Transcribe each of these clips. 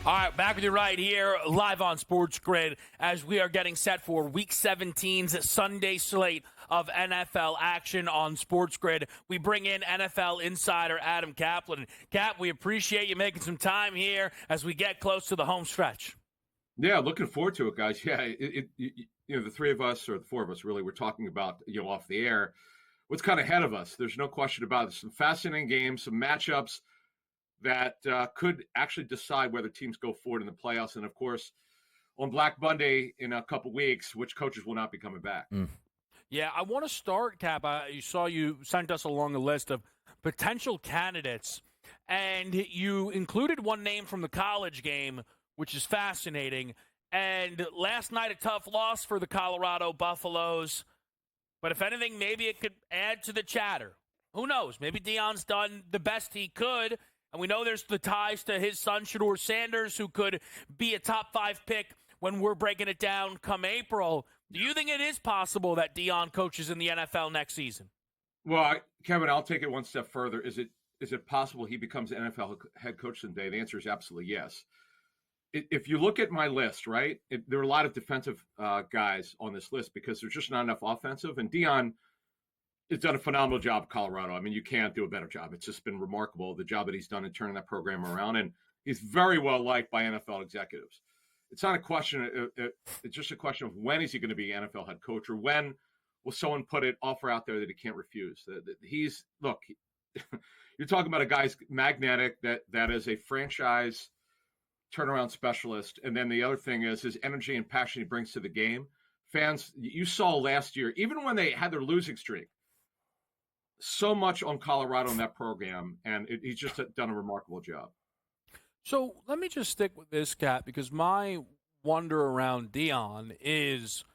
All right, back with you right here, live on SportsGrid, as we are getting set for Week 17's Sunday slate of NFL action on SportsGrid. We bring in NFL insider Adam Kaplan. Cap, we appreciate you making some time here as we get close to the home stretch. Yeah, looking forward to it, guys. Yeah, the three of us, or the four of us, really, we're talking about, off the air, what's kind of ahead of us. There's no question about it. Some fascinating games, some matchups that could actually decide whether teams go forward in the playoffs. And, of course, on Black Monday in a couple weeks, which coaches will not be coming back. Yeah, I want to start, Cap. You sent us along a list of potential candidates, and you included one name from the college game, which is fascinating. And last night, a tough loss for the Colorado Buffaloes. But if anything, maybe it could add to the chatter. Who knows? Maybe Deion's done the best he could. And we know there's the ties to his son, Shedeur Sanders, who could be a top 5 pick when we're breaking it down come April. Do you think it is possible that Deion coaches in the NFL next season? Well, Kevin, I'll take it one step further. Is it possible he becomes an NFL head coach someday? The answer is absolutely yes. If you look at my list, right, there are a lot of defensive guys on this list because there's just not enough offensive. And Deion has done a phenomenal job at Colorado. I mean, you can't do a better job. It's just been remarkable, the job that he's done in turning that program around. And he's very well liked by NFL executives. It's not a question. It's just a question of when is he going to be NFL head coach, or when will someone put an offer out there that he can't refuse? You're talking about a guy's magnetic, that is a franchise turnaround specialist. And then the other thing is his energy and passion he brings to the game. Fans, you saw last year, even when they had their losing streak, so much on Colorado in that program, and he's just done a remarkable job. So let me just stick with this, Cap, because my wonder around Deion is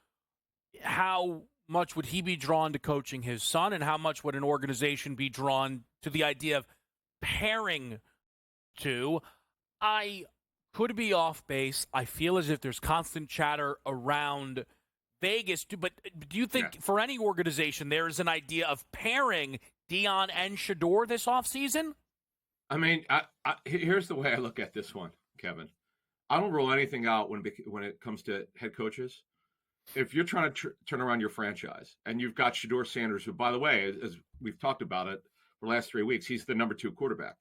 how much would he be drawn to coaching his son, and how much would an organization be drawn to the idea of pairing two? I could be off base. I feel as if there's constant chatter around Vegas, but do you think for any organization there is an idea of pairing Deion and Shedeur this offseason? I mean, here's the way I look at this one, Kevin. I don't rule anything out when it comes to head coaches. If you're trying to turn around your franchise, and you've got Shedeur Sanders, who, by the way, as we've talked about it for the last 3 weeks, he's the number 2 quarterback.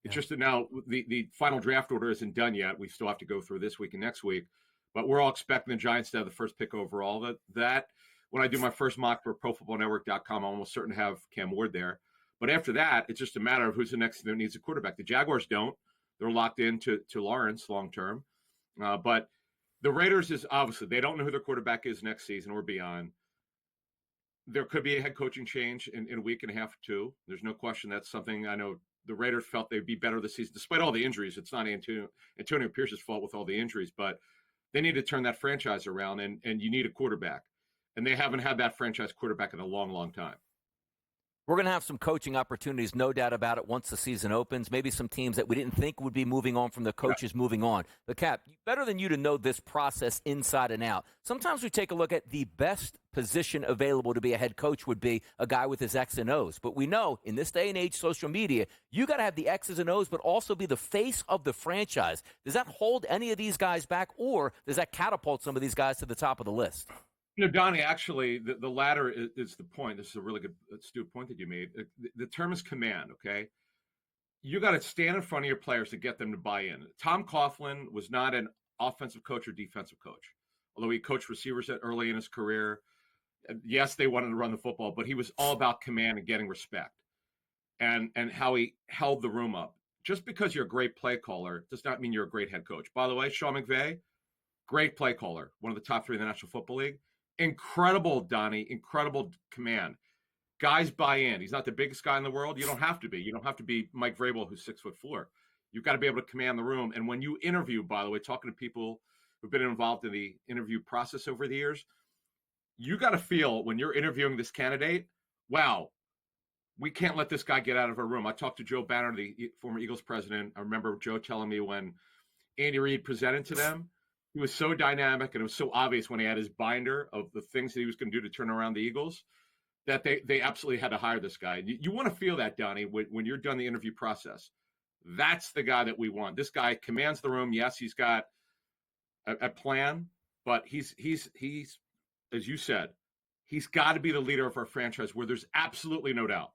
It's just that now the final draft order isn't done yet. We still have to go through this week and next week. But we're all expecting the Giants to have the first pick overall. That when I do my first mock for ProFootballNetwork.com, I'm almost certain to have Cam Ward there. But after that, it's just a matter of who's the next that needs a quarterback. The Jaguars don't. They're locked into Lawrence long term. But the Raiders is obviously, they don't know who their quarterback is next season or beyond. There could be a head coaching change in a week and a half or two. There's no question that's something I know the Raiders felt they'd be better this season, despite all the injuries. It's not Antonio Pierce's fault with all the injuries, but they need to turn that franchise around, and you need a quarterback. And they haven't had that franchise quarterback in a long, long time. We're going to have some coaching opportunities, no doubt about it, once the season opens. Maybe some teams that we didn't think would be moving on from the coaches moving on. But, Cap, better than you to know this process inside and out. Sometimes we take a look at the best position available to be a head coach would be a guy with his X and O's. But we know in this day and age, social media, you got to have the X's and O's, but also be the face of the franchise. Does that hold any of these guys back, or does that catapult some of these guys to the top of the list? Donnie, actually, the latter is the point. This is a really good, astute point that you made. The term is command, okay? You got to stand in front of your players to get them to buy in. Tom Coughlin was not an offensive coach or defensive coach, although he coached receivers early in his career. Yes, they wanted to run the football, but he was all about command and getting respect and how he held the room up. Just because you're a great play caller does not mean you're a great head coach. By the way, Sean McVay, great play caller, one of the top 3 in the National Football League. Incredible, Donnie, incredible command. Guys buy in. He's not the biggest guy in the world. You don't have to be. You don't have to be Mike Vrabel, who's 6'4". You've got to be able to command the room. And when you interview, by the way, talking to people who've been involved in the interview process over the years, you got to feel when you're interviewing this candidate, wow, we can't let this guy get out of our room. I talked to Joe Banner, the former Eagles president. I remember Joe telling me when Andy Reid presented to them, he was so dynamic, and it was so obvious when he had his binder of the things that he was going to do to turn around the Eagles that they absolutely had to hire this guy. You want to feel that, Donnie, when you're done the interview process. That's the guy that we want. This guy commands the room. Yes, he's got a plan, but he's as you said, he's got to be the leader of our franchise where there's absolutely no doubt.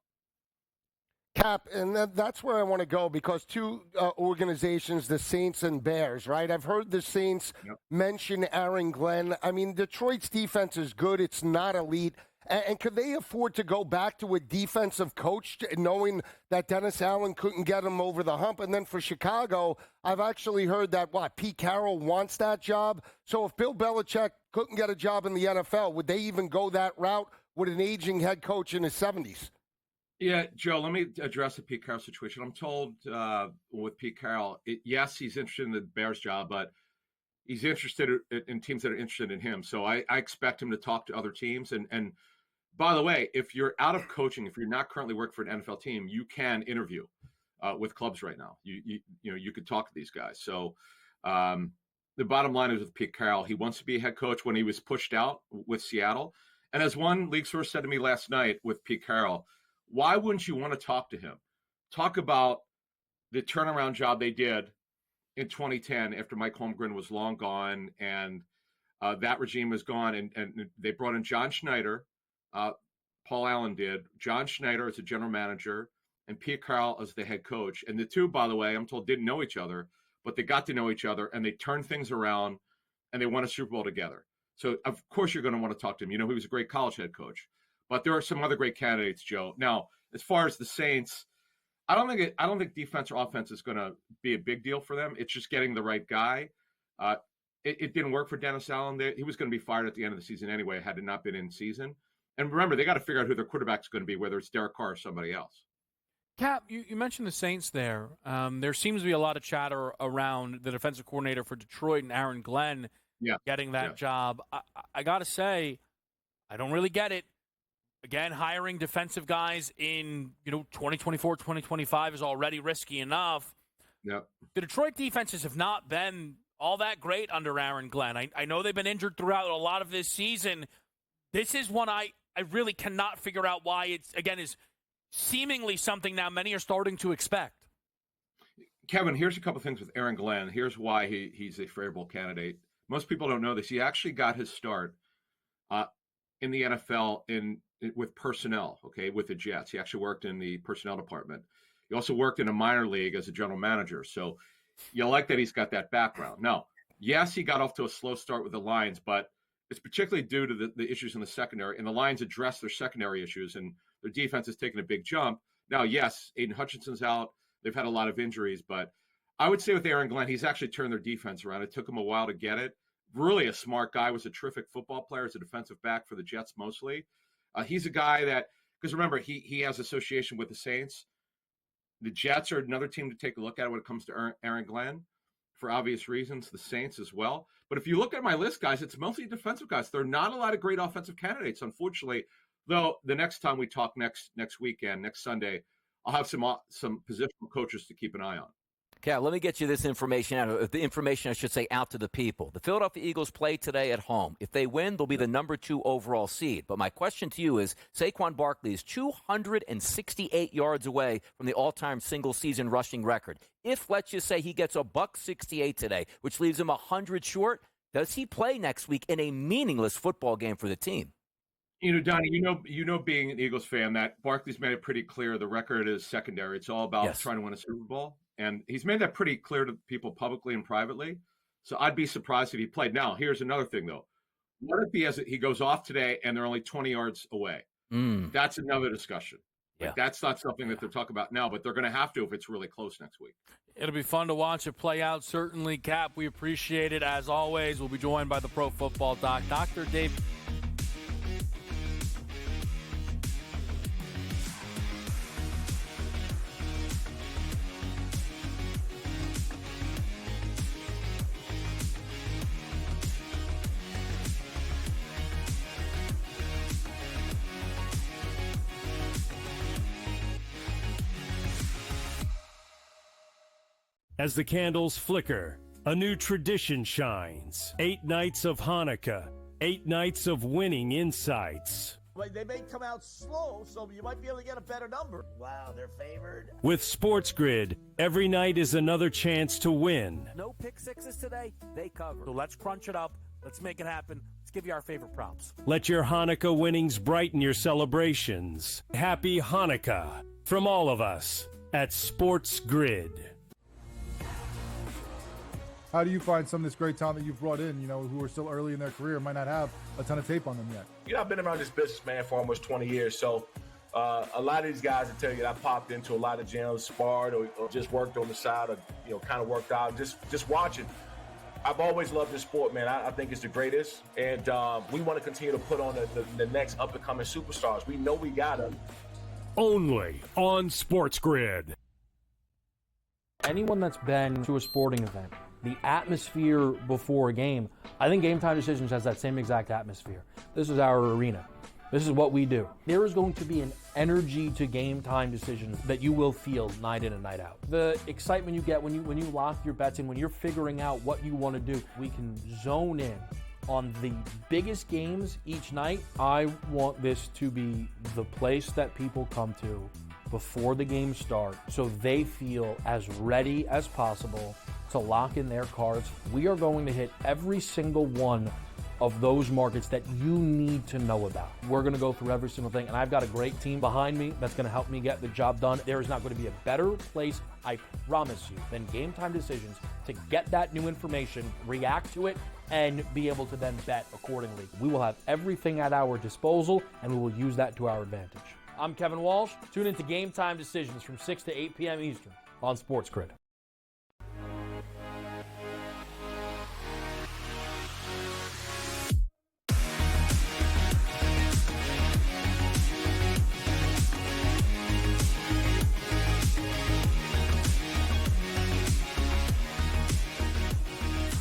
Cap, and that's where I want to go because two organizations, the Saints and Bears, right? I've heard the Saints mention Aaron Glenn. I mean, Detroit's defense is good. It's not elite. And could they afford to go back to a defensive coach knowing that Dennis Allen couldn't get him over the hump? And then for Chicago, I've actually heard that, Pete Carroll wants that job. So if Bill Belichick couldn't get a job in the NFL, would they even go that route with an aging head coach in his 70s? Yeah, Joe, let me address the Pete Carroll situation. I'm told with Pete Carroll, yes, he's interested in the Bears job, but he's interested in teams that are interested in him. So I expect him to talk to other teams. And by the way, if you're out of coaching, if you're not currently working for an NFL team, you can interview with clubs right now. You could talk to these guys. So the bottom line is with Pete Carroll, he wants to be a head coach when he was pushed out with Seattle. And as one league source said to me last night with Pete Carroll, why wouldn't you want to talk to him? Talk about the turnaround job they did in 2010 after Mike Holmgren was long gone and that regime was gone. And they brought in John Schneider. Paul Allen did. John Schneider as a general manager and Pete Carroll as the head coach. And the two, by the way, I'm told didn't know each other, but they got to know each other and they turned things around and they won a Super Bowl together. So, of course, you're going to want to talk to him. You know, he was a great college head coach. But there are some other great candidates, Joe. Now, as far as the Saints, I don't think defense or offense is going to be a big deal for them. It's just getting the right guy. It didn't work for Dennis Allen. He was going to be fired at the end of the season anyway, had it not been in season. And remember, they got to figure out who their quarterback is going to be, whether it's Derek Carr or somebody else. Cap, you mentioned the Saints there. There seems to be a lot of chatter around the defensive coordinator for Detroit and Aaron Glenn getting that job. I got to say, I don't really get it. Again, hiring defensive guys in 2024, 2025 is already risky enough. Yep. The Detroit defenses have not been all that great under Aaron Glenn. I know they've been injured throughout a lot of this season. This is one I really cannot figure out why it's, again, is seemingly something now many are starting to expect. Kevin, here's a couple things with Aaron Glenn. Here's why he's a favorable candidate. Most people don't know this. He actually got his start in the NFL with personnel, with the Jets. He actually worked in the personnel department. He also worked in a minor league as a general manager. So you like that he's got that background. Now, yes, he got off to a slow start with the Lions, but it's particularly due to the issues in the secondary. And the Lions addressed their secondary issues, and their defense has taken a big jump. Now, yes, Aiden Hutchinson's out. They've had a lot of injuries. But I would say with Aaron Glenn, he's actually turned their defense around. It took him a while to get it. Really a smart guy, was a terrific football player as a defensive back for the Jets mostly. He's a guy that, because remember, he has association with the Saints. The Jets are another team to take a look at when it comes to Aaron Glenn, for obvious reasons, the Saints as well. But if you look at my list, guys, it's mostly defensive guys. There are not a lot of great offensive candidates, unfortunately. Though the next time we talk next weekend, next Sunday, I'll have some positional coaches to keep an eye on. Cal, let me get you this information out. The information, I should say, out to the people. The Philadelphia Eagles play today at home. If they win, they'll be the number 2 overall seed. But my question to you is, Saquon Barkley is 268 yards away from the all-time single-season rushing record. If, let's just say, he gets a $168 today, which leaves him 100 short, does he play next week in a meaningless football game for the team? Donnie, being an Eagles fan, that Barkley's made it pretty clear the record is secondary. It's all about trying to win a Super Bowl. And he's made that pretty clear to people publicly and privately. So I'd be surprised if he played. Now, here's another thing, though. What if he goes off today and they're only 20 yards away? That's another discussion. That's not something that they're talking about now, but they're going to have to if it's really close next week. It'll be fun to watch it play out. Certainly, Cap, we appreciate it. As always, we'll be joined by the Pro Football Doc, Dr. Dave. As the candles flicker, a new tradition shines. 8 nights of Hanukkah, 8 nights of winning insights. They may come out slow, so you might be able to get a better number. Wow, they're favored. With SportsGrid, every night is another chance to win. No pick sixes today, they cover. So let's crunch it up. Let's make it happen. Let's give you our favorite props. Let your Hanukkah winnings brighten your celebrations. Happy Hanukkah from all of us at SportsGrid. How do you find some of this great talent that you've brought in, who are still early in their career, might not have a ton of tape on them yet? I've been around this business, man, for almost 20 years. So a lot of these guys will tell you that I popped into a lot of gyms, sparred or just worked on the side or, kind of worked out, just watching. I've always loved this sport, man. I think it's the greatest. And we want to continue to put on the next up-and-coming superstars. We know we got them. Only on SportsGrid. Anyone that's been to a sporting event, the atmosphere before a game, I think Game Time Decisions has that same exact atmosphere. This is our arena. This is what we do. There is going to be an energy to Game Time Decisions that you will feel night in and night out. The excitement you get when you lock your bets in, when you're figuring out what you want to do, we can zone in on the biggest games each night. I want this to be the place that people come to before the games start so they feel as ready as possible to lock in their cards. We are going to hit every single one of those markets that you need to know about. We're going to go through every single thing, and I've got a great team behind me that's going to help me get the job done. There is not going to be a better place, I promise you, than Game Time Decisions to get that new information, react to it, and be able to then bet accordingly. We will have everything at our disposal, and we will use that to our advantage. I'm Kevin Walsh. Tune into Game Time Decisions from 6 to 8 p.m. Eastern on SportsGrid.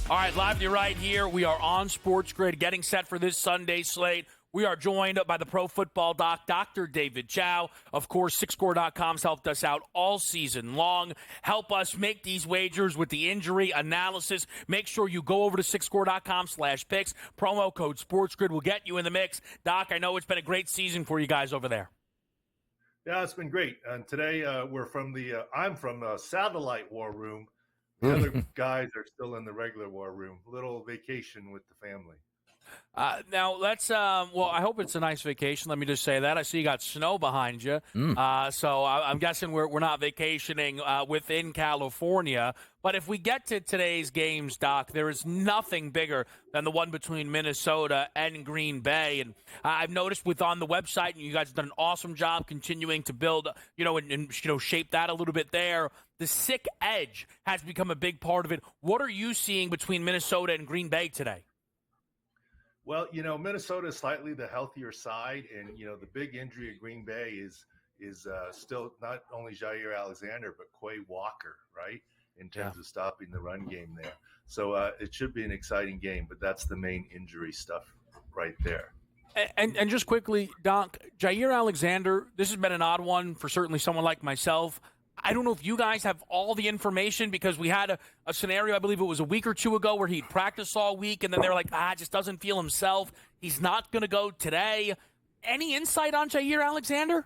All right, live to your right here. We are on SportsGrid, getting set for this Sunday slate. We are joined by the pro football doc, Dr. David Chow. Of course, SixScore.com's helped us out all season long. Help us make these wagers with the injury analysis. Make sure you go over to SixScore.com/picks. Promo code SportsGrid will get you in the mix. Doc, I know it's been a great season for you guys over there. Yeah, it's been great. And today I'm from the satellite war room. The other guys are still in the regular war room. A little vacation with the family. Now, let's, I hope it's a nice vacation. Let me just say that. I see you got snow behind you. So I'm guessing we're not vacationing within California. But if we get to today's games, Doc, there is nothing bigger than the one between Minnesota and Green Bay. And I've noticed on the website, and you guys have done an awesome job continuing to build, and shape that a little bit there. The sick edge has become a big part of it. What are you seeing between Minnesota and Green Bay today? Well, Minnesota is slightly the healthier side, and the big injury at Green Bay is still not only Jair Alexander but Quay Walker, right? In terms of stopping the run game there. So it should be an exciting game, but that's the main injury stuff right there. And just quickly, Doc, Jair Alexander, this has been an odd one for certainly someone like myself. I don't know if you guys have all the information because we had a scenario, I believe it was a week or two ago, where he'd practiced all week, and then they're like, just doesn't feel himself. He's not going to go today. Any insight on Jair Alexander?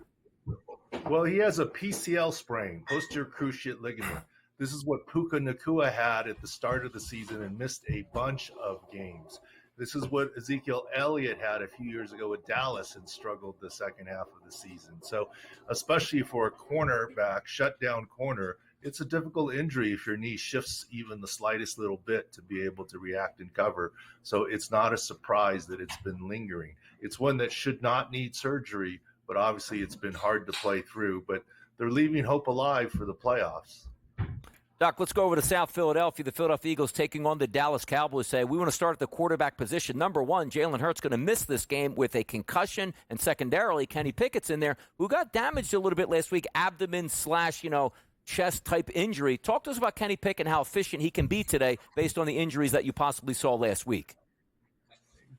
Well, he has a PCL sprain, posterior cruciate ligament. This is what Puka Nacua had at the start of the season and missed a bunch of games. This is what Ezekiel Elliott had a few years ago with Dallas and struggled the second half of the season. So especially for a cornerback, shutdown corner, it's a difficult injury if your knee shifts even the slightest little bit to be able to react and cover. So it's not a surprise that it's been lingering. It's one that should not need surgery, but obviously it's been hard to play through. But they're leaving hope alive for the playoffs. Doc, let's go over to South Philadelphia. The Philadelphia Eagles taking on the Dallas Cowboys. Say we want to start at the quarterback position. Number one, Jalen Hurts going to miss this game with a concussion, and secondarily, Kenny Pickett's in there, who got damaged a little bit last week, abdomen / chest type injury. Talk to us about Kenny Pickett and how efficient he can be today based on the injuries that you possibly saw last week.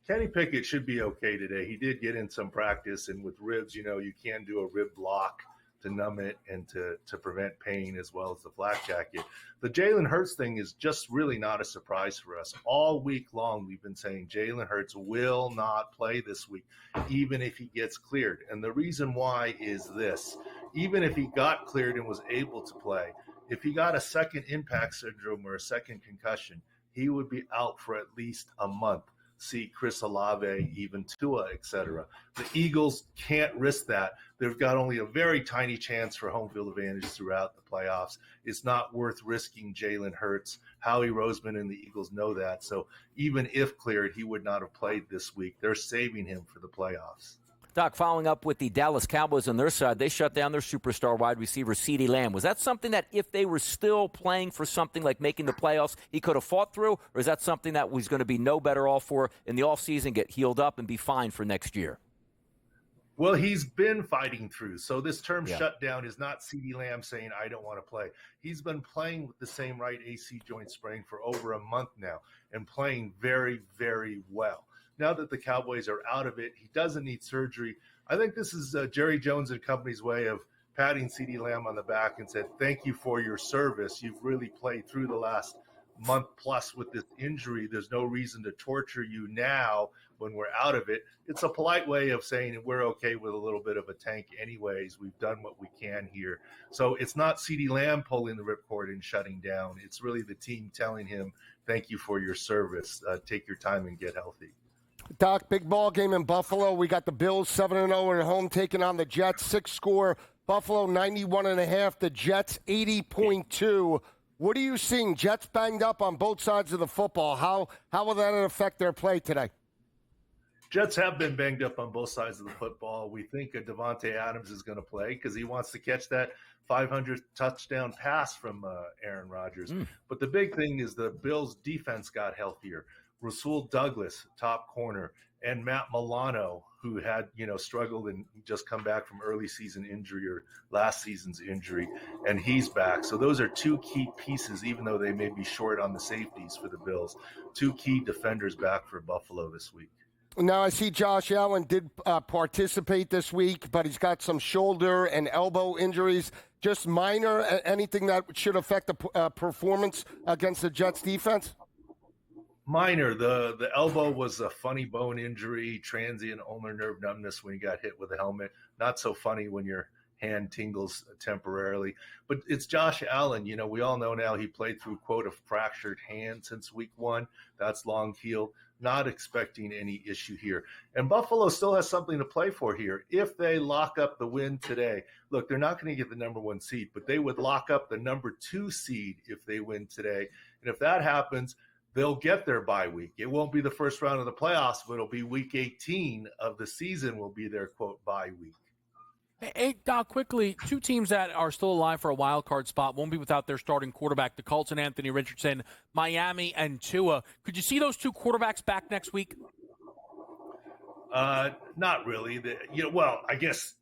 Kenny Pickett should be okay today. He did get in some practice, and with ribs, you can do a rib block to numb it and to prevent pain, as well as the flak jacket. The Jalen Hurts thing is just really not a surprise for us. All week long, we've been saying Jalen Hurts will not play this week, even if he gets cleared. And the reason why is this. Even if he got cleared and was able to play, if he got a second impact syndrome or a second concussion, he would be out for at least a month. See Chris Olave, even Tua, etc. The Eagles can't risk that. They've got only a very tiny chance for home field advantage throughout the playoffs. It's not worth risking Jalen Hurts. Howie Roseman and the Eagles know that. So even if cleared, he would not have played this week. They're saving him for the playoffs. Doc, following up with the Dallas Cowboys on their side, they shut down their superstar wide receiver, CeeDee Lamb. Was that something that if they were still playing for something like making the playoffs, he could have fought through? Or is that something that was going to be no better off for in the offseason, get healed up, and be fine for next year? Well, he's been fighting through. So this term shutdown is not CeeDee Lamb saying, I don't want to play. He's been playing with the same right AC joint sprain for over a month now and playing very, very well. Now that the Cowboys are out of it, he doesn't need surgery. I think this is Jerry Jones and company's way of patting CeeDee Lamb on the back and said, thank you for your service. You've really played through the last month plus with this injury. There's no reason to torture you now when we're out of it. It's a polite way of saying we're okay with a little bit of a tank anyways. We've done what we can here. So it's not CeeDee Lamb pulling the ripcord and shutting down. It's really the team telling him, thank you for your service. Take your time and get healthy. Doc, big ball game in Buffalo. We got the Bills 7-0 at home taking on the Jets. 6-score. Buffalo 91.5. The Jets 80.2. What are you seeing? Jets banged up on both sides of the football. How will that affect their play today? Jets have been banged up on both sides of the football. We think Devontae Adams is going to play because he wants to catch that 500 touchdown pass from Aaron Rodgers. But the big thing is the Bills' defense got healthier. Rasul Douglas, top corner, and Matt Milano, who had, struggled and just come back from early season injury or last season's injury, and he's back. So those are two key pieces, even though they may be short on the safeties for the Bills. Two key defenders back for Buffalo this week. Now, I see Josh Allen did participate this week, but he's got some shoulder and elbow injuries. Just minor, anything that should affect the performance against the Jets defense? Minor. The elbow was a funny bone injury, transient ulnar nerve numbness when you got hit with a helmet. Not so funny when your hand tingles temporarily. But it's Josh Allen. We all know now he played through, quote, a fractured hand since week 1. That's long healed. Not expecting any issue here. And Buffalo still has something to play for here. If they lock up the win today, look, they're not going to get the number 1 seed, but they would lock up the number 2 seed if they win today. And if that happens, they'll get their bye week. It won't be the first round of the playoffs, but it'll be week 18 of the season will be their, quote, bye week. Hey, Doc, quickly, 2 teams that are still alive for a wild card spot won't be without their starting quarterback, the Colts and Anthony Richardson, Miami and Tua. Could you see those 2 quarterbacks back next week? Not really. I guess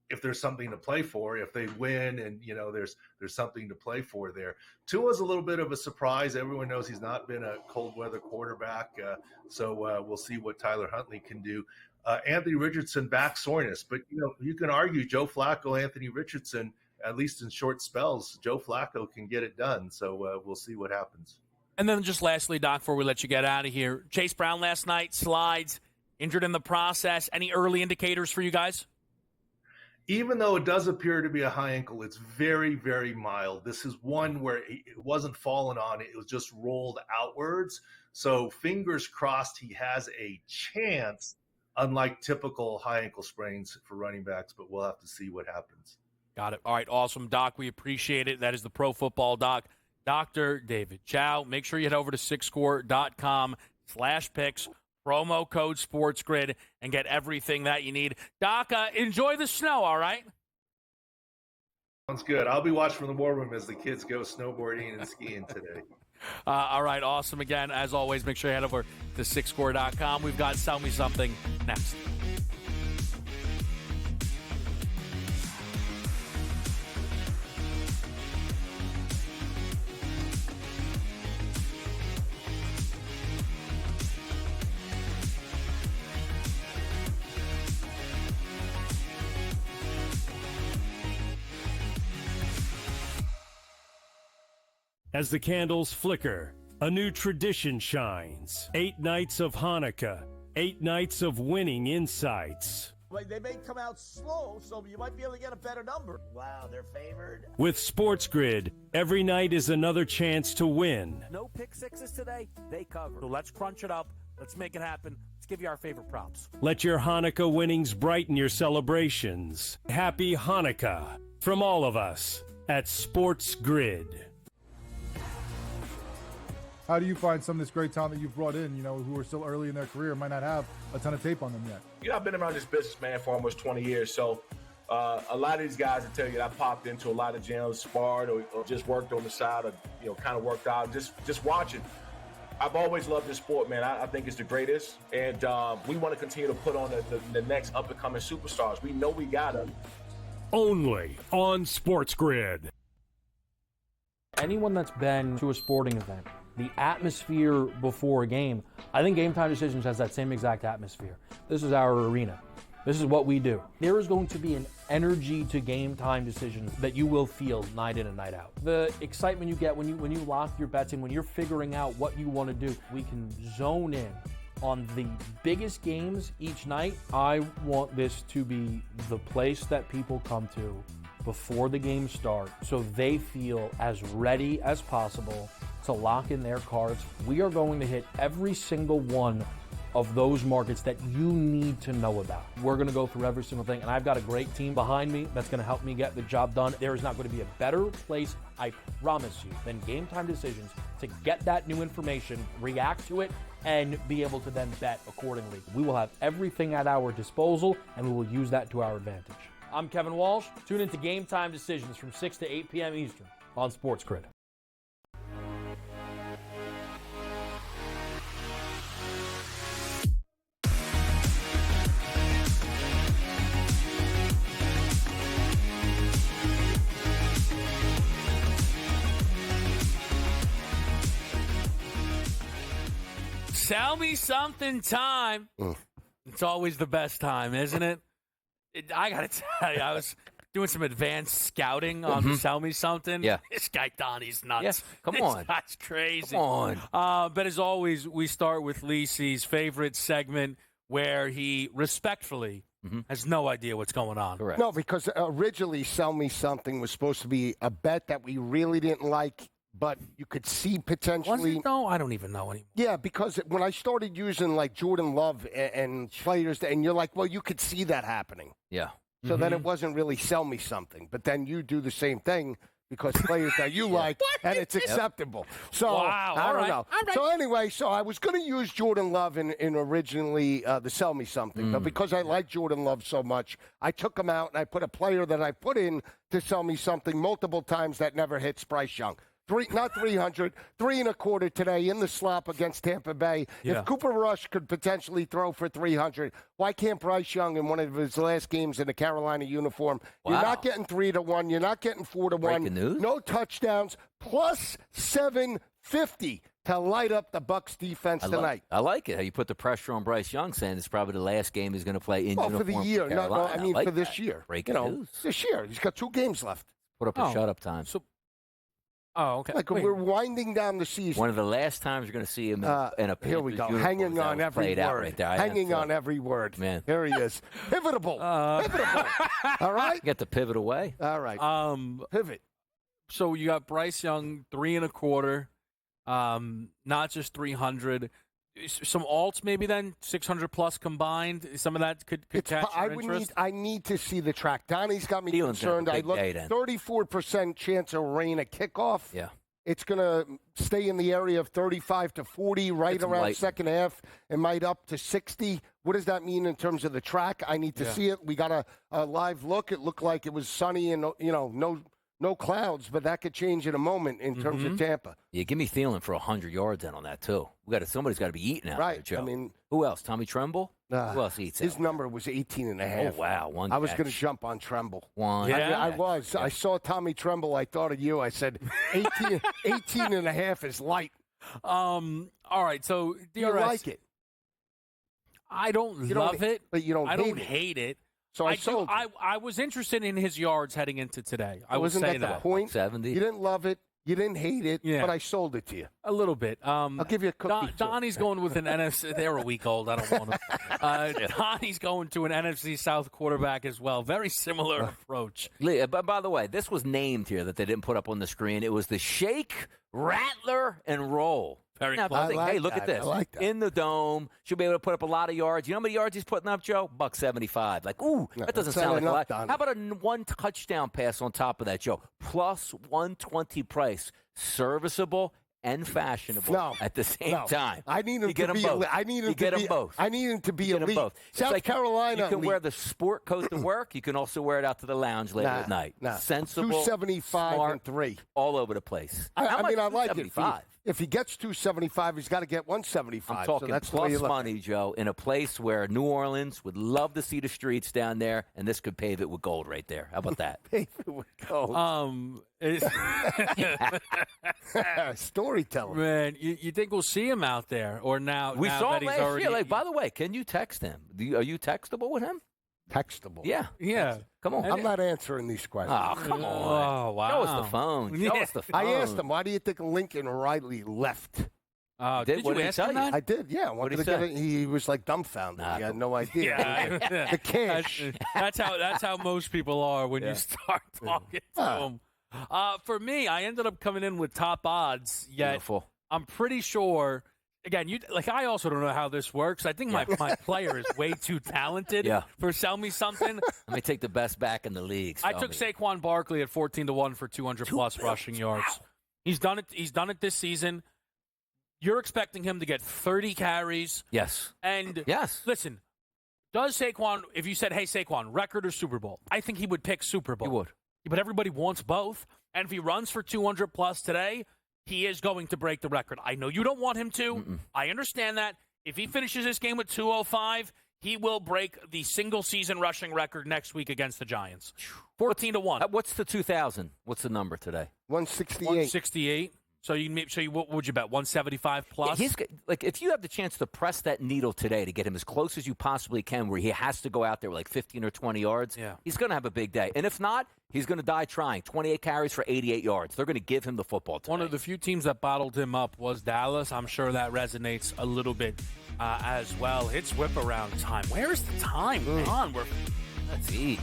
if there's something to play for, if they win and, there's something to play for there. Tua's a little bit of a surprise. Everyone knows he's not been a cold weather quarterback. So we'll see what Tyler Huntley can do. Anthony Richardson back soreness, but you can argue Joe Flacco, Anthony Richardson, at least in short spells, Joe Flacco can get it done. So we'll see what happens. And then just lastly, Doc, before we let you get out of here, Chase Brown last night, slides, injured in the process. Any early indicators for you guys? Even though it does appear to be a high ankle, it's very, very mild. This is one where it wasn't fallen on. It was just rolled outwards. So fingers crossed he has a chance, unlike typical high ankle sprains for running backs, but we'll have to see what happens. Got it. All right, awesome, Doc. We appreciate it. That is the Pro Football Doc, Dr. David Chow. Make sure you head over to sixscore.com/picks. Promo code SportsGrid and get everything that you need. Doc, enjoy the snow, all right? Sounds good. I'll be watching from the war room as the kids go snowboarding and skiing today. All right, awesome. Again, as always, make sure you head over to sixscore.com. We've got Sell Me Something next. As the candles flicker, a new tradition shines. 8 nights of Hanukkah, 8 nights of winning insights. Like, they may come out slow, so you might be able to get a better number. Wow, they're favored. With SportsGrid, every night is another chance to win. No pick sixes today, they cover. So let's crunch it up. Let's make it happen. Let's give you our favorite props. Let your Hanukkah winnings brighten your celebrations. Happy Hanukkah from all of us at SportsGrid. How do you find some of this great talent that you've brought in, who are still early in their career, might not have a ton of tape on them yet? I've been around this business, man, for almost 20 years. So a lot of these guys will tell you that I popped into a lot of gyms, sparred, or just worked on the side, or kind of worked out, just watching. I've always loved this sport, man. I think it's the greatest, and we want to continue to put on the next up-and-coming superstars. We know we got them. Only on SportsGrid. Anyone that's been to a sporting event, the atmosphere before a game, I think Game Time Decisions has that same exact atmosphere. This is our arena. This is what we do. There is going to be an energy to Game Time Decisions that you will feel night in and night out. The excitement you get when you lock your bets in, when you're figuring out what you want to do, we can zone in on the biggest games each night. I want this to be the place that people come to before the games start so they feel as ready as possible to lock in their cards. We are going to hit every single one of those markets that you need to know about. We're going to go through every single thing, and I've got a great team behind me that's going to help me get the job done. There is not going to be a better place, I promise you, than Game Time Decisions to get that new information, react to it, and be able to then bet accordingly. We will have everything at our disposal, and we will use that to our advantage. I'm Kevin Walsh. Tune into Game Time Decisions from 6 to 8 p.m. Eastern on SportsGrid. Tell me something time. It's always the best time, isn't it? I got to tell you, I was doing some advanced scouting on Tell Me Something. Yeah. This guy, Donnie's nuts. Yeah, come on. This guy's crazy. Come on. But as always, we start with Lisi's favorite segment where he respectfully has no idea what's going on. Correct. No, because originally Sell Me Something was supposed to be a bet that we really didn't like, but you could see potentially. Was it though? I don't even know anymore. Yeah, because when I started using like Jordan Love and players, and you're like, well, you could see that happening. Yeah. So then it wasn't really Sell Me Something. But then you do the same thing because players that you like, and it's acceptable. So wow. I don't know. All right. So anyway, I was going to use Jordan Love in originally the Sell Me Something. But because I like Jordan Love so much, I took him out and I put a player that I put in to Sell Me Something multiple times that never hits Bryce Young. Not 300, 3.25 today in the slop against Tampa Bay. Yeah. If Cooper Rush could potentially throw for 300, why can't Bryce Young in one of his last games in the Carolina uniform? Wow. You're not getting 3-1. You're not getting 4-1. Breaking news. No touchdowns. Plus 750 to light up the Bucs defense tonight. I like it. How you put the pressure on Bryce Young, saying it's probably the last game he's going to play in uniform for the year. Carolina. I mean, like for this that. year. Breaking news. This year. He's got 2 games left. Put up a shut-up time. Oh, okay. Like we're winding down the season. One of the last times you're going to see him in a Here Panthers we go. uniform. Hanging on every Played out word. right there. Hanging on every word. Man. Here he is. Pivotable. Pivotable. All right? You got to pivot away. All right. Pivot. So you got Bryce Young, 3.25, not just 300. Some alts maybe then, 600 plus combined. Some of that could catch your interest. I need to see the track. Donnie's got me Thielen's concerned. I look 34% chance of rain at kickoff. Yeah. It's going to stay in the area of 35 to 40 right around light. second half. It might up to 60. What does that mean in terms of the track? I need to see it. We got a live look. It looked like it was sunny and no clouds, but that could change in a moment in terms of Tampa. Yeah, give me Thielen for 100 yards in on that too. Somebody's got to be eating out there, Joe. I mean, who else? Tommy Tremble? Who else eats his out number was 18.5. Oh, wow. I was going to jump on Tremble. Yeah. I was. I saw Tommy Tremble. I thought of you. I said 18.5 is light. All right, so Do you like it? I don't love it, but you don't. I don't hate it. So I was interested in his yards heading into today. I would wasn't say that the that. point. 70. You didn't love it. You didn't hate it, but I sold it to you. A little bit. I'll give you a cookie. Donnie's going with an NFC. They're a week old. I don't want to. Donnie's going to an NFC South quarterback as well. Very similar approach. But by the way, this was named here that they didn't put up on the screen. It was the Shake, Rattler, and Roll. Very now, close. Hey, look at this. I like that. In the dome. Should be able to put up a lot of yards. You know how many yards he's putting up, Joe? $175. Like, ooh, that doesn't sound like a lot. Donnie. How about a one touchdown pass on top of that, Joe? Plus 120 price. Serviceable and fashionable at the same time. I need him to be both. I need him you to get be them both. I need him to be you get elite. them both. South Carolina. You can elite. wear the sport coat to work. You can also wear it out to the lounge later at night. Sensible, 275 smart, and 3. all over the place. I mean, I like it. 275? If he gets 275, he's got to get 175. I'm talking so that's plus money, Joe, in a place where New Orleans would love to see the streets down there, and this could pave it with gold right there. How about that? Pave it with gold. Storytelling. Man, you think we'll see him out there or now? We now saw that him he's last already, year. Like, by the way, can you text him? Are you textable with him? Textable. Yeah. Come on. I'm not answering these questions. Oh, come on. Oh, wow. Show us the phone. Show us the phone. I asked him, why do you think Lincoln Riley left? Did you ask him that? I did, yeah. I wanted to get it. He was like dumbfounded. He had no idea. The cash. That's how most people are when you start talking to them. For me, I ended up coming in with top odds. Yet Beautiful. I'm pretty sure. Again, I also don't know how this works. I think my player is way too talented for sell me something. Let me take the best back in the league. I took Saquon Barkley at 14-1 for 200 plus rushing yards. He's done it. He's done it this season. You're expecting him to get 30 carries. Yes. And listen, does Saquon, if you said, hey, Saquon, record or Super Bowl, I think he would pick Super Bowl. He would. But everybody wants both. And if he runs for 200 plus today, he is going to break the record. I know you don't want him to. Mm-mm. I understand that. If he finishes this game with 205, he will break the single-season rushing record next week against the Giants. 14-1. What's the 2,000? What's the number today? 168. 168. So what would you bet? 175 plus? Yeah, if you have the chance to press that needle today to get him as close as you possibly can, where he has to go out there with like 15 or 20 yards, he's going to have a big day. And if not, he's going to die trying. 28 carries for 88 yards. They're going to give him the football today. One of the few teams that bottled him up was Dallas. I'm sure that resonates a little bit as well. It's whip around time. Where is the time gone? Let's eat.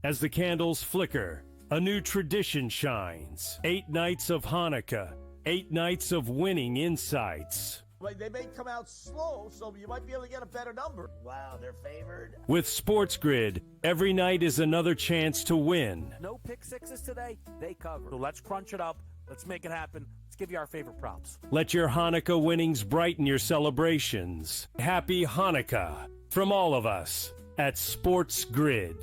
As the candles flicker, a new tradition shines. 8 nights of Hanukkah, 8 nights of winning insights. They may come out slow, so you might be able to get a better number. Wow, they're favored. With SportsGrid, every night is another chance to win. No pick sixes today. They cover. So let's crunch it up. Let's make it happen. Let's give you our favorite props. Let your Hanukkah winnings brighten your celebrations. Happy Hanukkah from all of us at SportsGrid.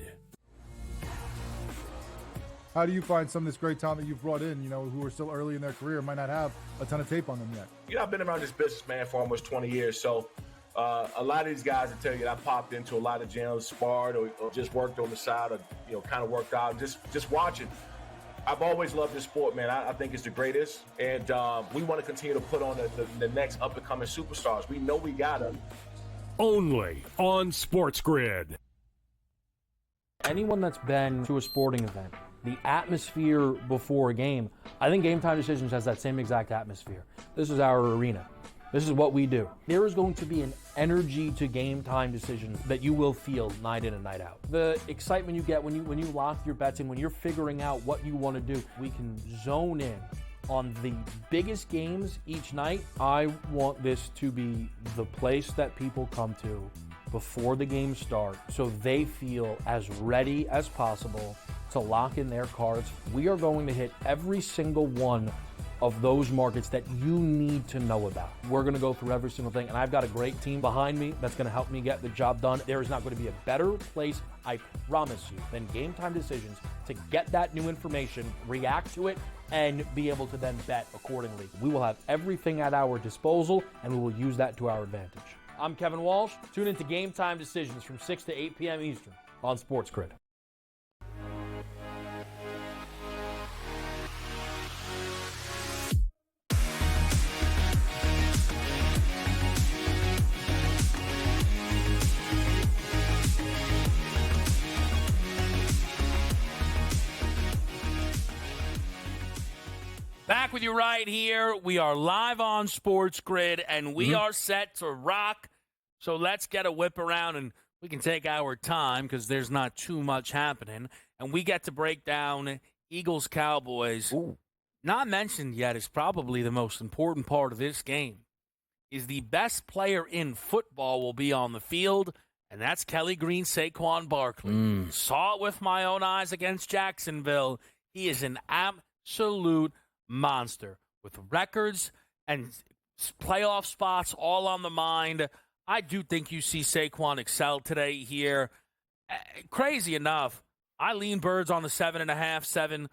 How do you find some of this great talent that you've brought in, who are still early in their career, might not have a ton of tape on them yet? I've been around this business, man, for almost 20 years. So a lot of these guys will tell you that I popped into a lot of gyms, sparred or just worked on the side or, kind of worked out, just watching. I've always loved this sport, man. I think it's the greatest. And we want to continue to put on the next up-and-coming superstars. We know we got them. Only on SportsGrid. Anyone that's been to a sporting event, the atmosphere before a game, I think Game Time Decisions has that same exact atmosphere. This is our arena. This is what we do. There is going to be an energy to Game Time Decisions that you will feel night in and night out. The excitement you get when you lock your bets in, when you're figuring out what you want to do, we can zone in on the biggest games each night. I want this to be the place that people come to before the games start so they feel as ready as possible to lock in their cards. We are going to hit every single one of those markets that you need to know about. We're going to go through every single thing, and I've got a great team behind me that's going to help me get the job done. There is not going to be a better place, I promise you, than Game Time Decisions to get that new information, react to it, and be able to then bet accordingly. We will have everything at our disposal, and we will use that to our advantage. I'm Kevin Walsh. Tune into Game Time Decisions from 6 to 8 p.m. Eastern on SportsGrid. Back with you right here. We are live on SportsGrid, and we are set to rock. So let's get a whip around, and we can take our time because there's not too much happening. And we get to break down Eagles-Cowboys. Not mentioned yet is probably the most important part of this game. Is the best player in football will be on the field, and that's Kelly Green, Saquon Barkley. Saw it with my own eyes against Jacksonville. He is an absolute monster with records and playoff spots all on the mind. I do think you see Saquon excel today here. Crazy enough, I lean Birds on the 7.5, 7.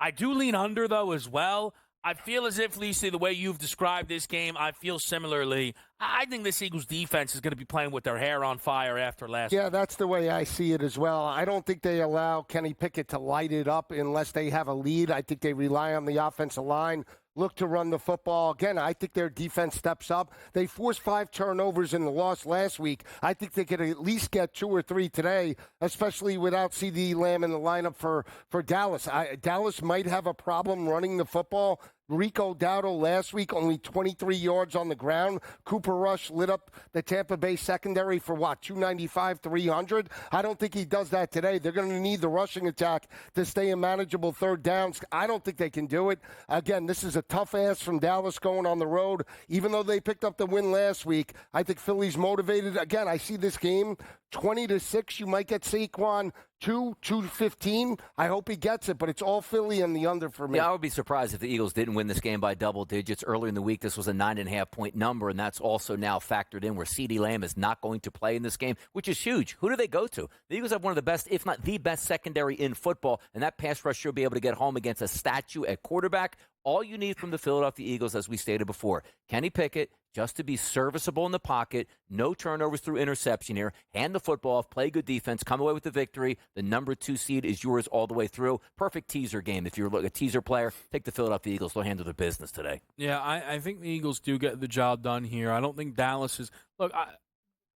I do lean under, though, as well. I feel as if, Lisi, the way you've described this game, I feel similarly. I think this Eagles defense is going to be playing with their hair on fire after last week. Yeah, that's the way I see it as well. I don't think they allow Kenny Pickett to light it up unless they have a lead. I think they rely on the offensive line, look to run the football. Again, I think their defense steps up. They forced 5 turnovers in the loss last week. I think they could at least get 2 or 3 today, especially without CeeDee Lamb in the lineup for Dallas. Dallas might have a problem running the football. Rico Dowdle last week, only 23 yards on the ground. Cooper Rush lit up the Tampa Bay secondary for, 295, 300? I don't think he does that today. They're going to need the rushing attack to stay in manageable third downs. I don't think they can do it. Again, this is a tough ask from Dallas going on the road. Even though they picked up the win last week, I think Philly's motivated. Again, I see this game 20-6. You might get Saquon 2-15. I hope he gets it, but it's all Philly and the under for me. Yeah, I would be surprised if the Eagles didn't win this game by double digits. Earlier in the week, this was a 9.5-point number, and that's also now factored in where CeeDee Lamb is not going to play in this game, which is huge. Who do they go to? The Eagles have one of the best, if not the best, secondary in football, and that pass rush should be able to get home against a statue at quarterback. All you need from the Philadelphia Eagles, as we stated before, Kenny Pickett, just to be serviceable in the pocket, no turnovers through interception here, hand the football off, play good defense, come away with the victory. The number 2 seed is yours all the way through. Perfect teaser game. If you're a teaser player, take the Philadelphia Eagles. They'll handle their business today. Yeah, I think the Eagles do get the job done here. I don't think Dallas is – look,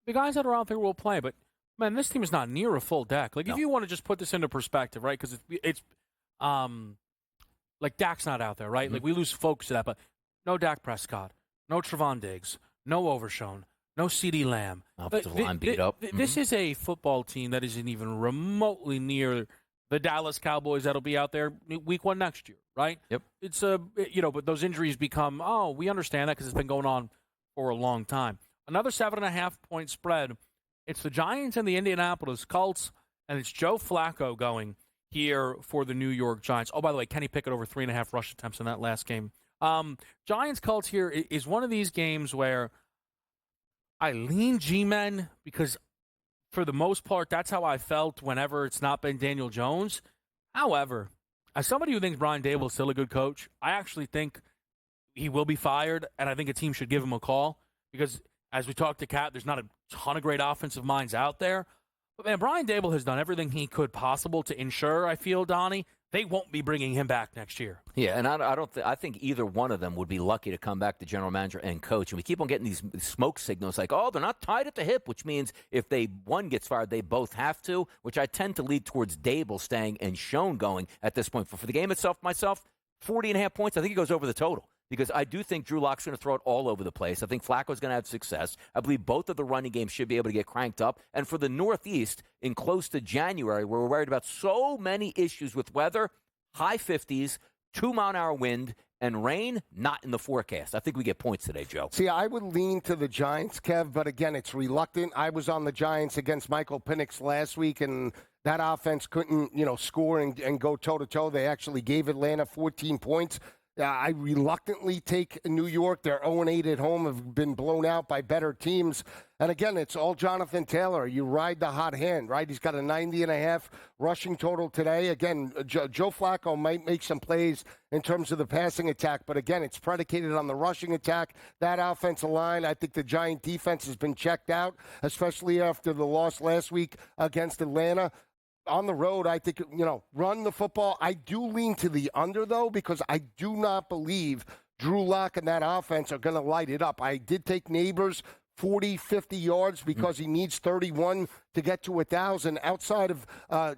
the guys that are out there will play, but, man, this team is not near a full deck. Like, if you want to just put this into perspective, right, because it's like Dak's not out there, right? Mm-hmm. Like, we lose focus to that, but no Dak Prescott. No Trevon Diggs, no Overshown, no CeeDee Lamb. Offensive line beat up. This is a football team that isn't even remotely near the Dallas Cowboys that'll be out there week 1 next year, right? Yep. It's but those injuries become, we understand that because it's been going on for a long time. Another 7.5-point spread. It's the Giants and the Indianapolis Colts, and it's Joe Flacco going here for the New York Giants. Oh, by the way, Kenny Pickett over 3.5 rush attempts in that last game. Giants-Colts here is one of these games where I lean G-Men because for the most part, that's how I felt whenever it's not been Daniel Jones. However, as somebody who thinks Brian Dable is still a good coach, I actually think he will be fired, and I think a team should give him a call because as we talked to Kat, there's not a ton of great offensive minds out there. But, man, Brian Dable has done everything he could possible to ensure, I feel, Donnie, they won't be bringing him back next year. Yeah, and I think either one of them would be lucky to come back to general manager and coach. And we keep on getting these smoke signals like, they're not tied at the hip, which means if one gets fired, they both have to, which I tend to lead towards Dable staying and Schoen going at this point. For the game itself, 40.5 points, I think it goes over the total. Because I do think Drew Lock's going to throw it all over the place. I think Flacco's going to have success. I believe both of the running games should be able to get cranked up. And for the Northeast, in close to January, where we're worried about so many issues with weather, high 50s, 2-mile-an-hour wind, and rain, not in the forecast. I think we get points today, Joe. See, I would lean to the Giants, Kev, but again, it's reluctant. I was on the Giants against Michael Penix last week, and that offense couldn't, score and go toe-to-toe. They actually gave Atlanta 14 points. I reluctantly take New York. They're 0-8 at home, have been blown out by better teams. And again, it's all Jonathan Taylor. You ride the hot hand, right? He's got a 90.5 rushing total today. Again, Joe Flacco might make some plays in terms of the passing attack, but again, it's predicated on the rushing attack. That offensive line, I think the Giant defense has been checked out, especially after the loss last week against Atlanta. On the road, I think, run the football. I do lean to the under, though, because I do not believe Drew Lock and that offense are going to light it up. I did take Neighbors 40, 50 yards because he needs 31 to get to 1,000. Outside of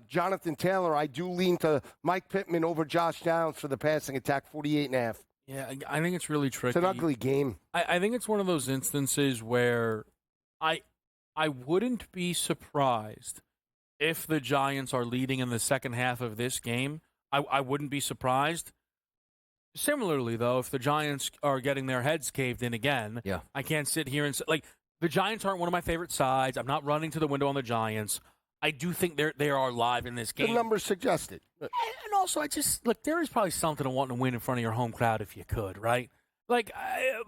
Jonathan Taylor, I do lean to Mike Pittman over Josh Downs for the passing attack, 48.5. Yeah, I think it's really tricky. It's an ugly game. I think it's one of those instances where I wouldn't be surprised if the Giants are leading in the second half of this game. I wouldn't be surprised. Similarly, though, if the Giants are getting their heads caved in again, I can't sit here and say, like, the Giants aren't one of my favorite sides. I'm not running to the window on the Giants. I do think they are live in this game. The numbers suggest it. And also, there is probably something to wanting to win in front of your home crowd if you could, right? Like,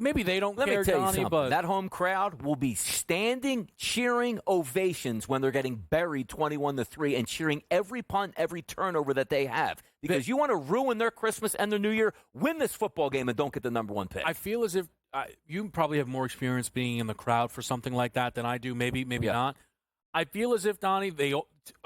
maybe they don't care, Let me tell you Donnie, something. but That home crowd will be standing, cheering ovations when they're getting buried 21-3 and cheering every punt, every turnover that they have. Because you want to ruin their Christmas and their New Year, win this football game and don't get the number one pick. I feel as if you probably have more experience being in the crowd for something like that than I do. Maybe not. I feel as if, Donnie,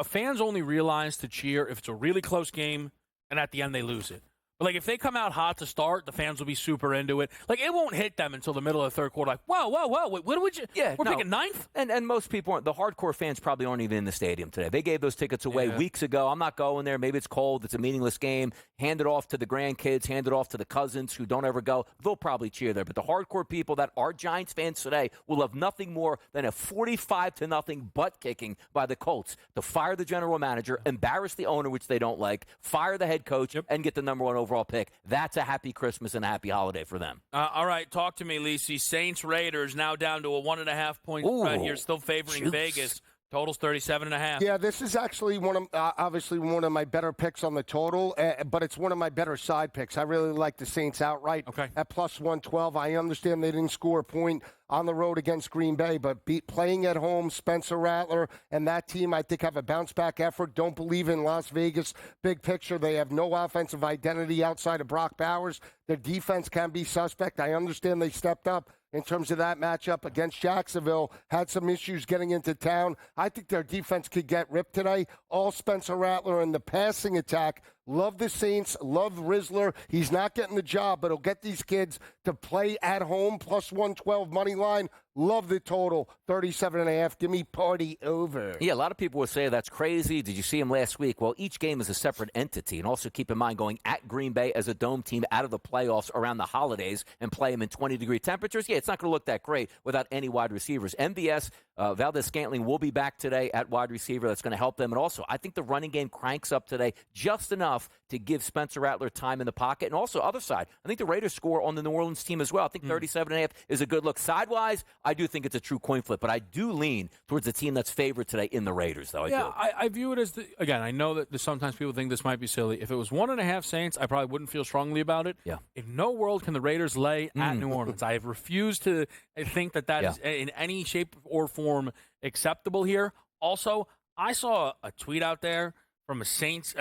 fans only realize to cheer if it's a really close game and at the end they lose it. But, like, if they come out hot to start, the fans will be super into it. Like, it won't hit them until the middle of the third quarter. Like, whoa, wait, what would you? Yeah, we're picking ninth? And most people aren't. The hardcore fans probably aren't even in the stadium today. They gave those tickets away weeks ago. I'm not going there. Maybe it's cold. It's a meaningless game. Hand it off to the grandkids. Hand it off to the cousins who don't ever go. They'll probably cheer there. But the hardcore people that are Giants fans today will have nothing more than a 45-0 butt kicking by the Colts to fire the general manager, embarrass the owner, which they don't like, fire the head coach, and get the number one overall pick. That's a happy Christmas and a happy holiday for them. All right, talk to me, Lisi. Saints-Raiders now down to a 1.5-point spread here, still favoring Vegas. Total's 37.5. Yeah, this is actually obviously one of my better picks on the total, but it's one of my better side picks. I really like the Saints outright at plus 112. I understand they didn't score a point on the road against Green Bay, but playing at home, Spencer Rattler and that team, I think, have a bounce-back effort. Don't believe in Las Vegas. Big picture, they have no offensive identity outside of Brock Bowers. Their defense can be suspect. I understand they stepped up in terms of that matchup against Jacksonville, had some issues getting into town. I think their defense could get ripped today. All Spencer Rattler and the passing attack. Love the Saints. Love Rizzler. He's not getting the job, but he'll get these kids to play at home. Plus 112 money line. Love the total. 37.5. Give me party over. Yeah, a lot of people will say that's crazy. Did you see him last week? Well, each game is a separate entity. And also keep in mind going at Green Bay as a dome team out of the playoffs around the holidays and play them in 20-degree temperatures. Yeah, it's not going to look that great without any wide receivers. MVS, Valdez-Scantling will be back today at wide receiver. That's going to help them. And also, I think the running game cranks up today just enough to give Spencer Rattler time in the pocket. And also, other side, I think the Raiders score on the New Orleans team as well. I think 37.5 is a good look. Sidewise, I do think it's a true coin flip, but I do lean towards the team that's favored today in the Raiders, though. I view it as, again, I know that sometimes people think this might be silly. If it was 1.5 Saints, I probably wouldn't feel strongly about it. Yeah. In no world can the Raiders lay at New Orleans. I have refused to think that is in any shape or form acceptable here. Also, I saw a tweet out there from a Saints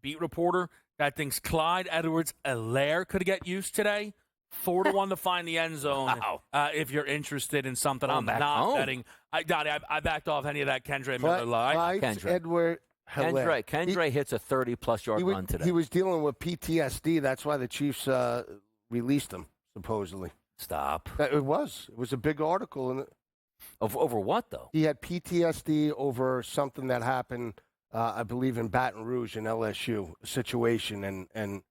beat reporter that thinks Clyde Edwards-Helaire could get used today. 4-1 to find the end zone. Wow. If you're interested in something, I'm not betting. I backed off any of that Kendre Miller lie. Kendre hits a 30-plus yard run today. He was dealing with PTSD. That's why the Chiefs released him, supposedly. Stop. It was a big article. Over what, though? He had PTSD over something that happened, I believe, in Baton Rouge in LSU situation. And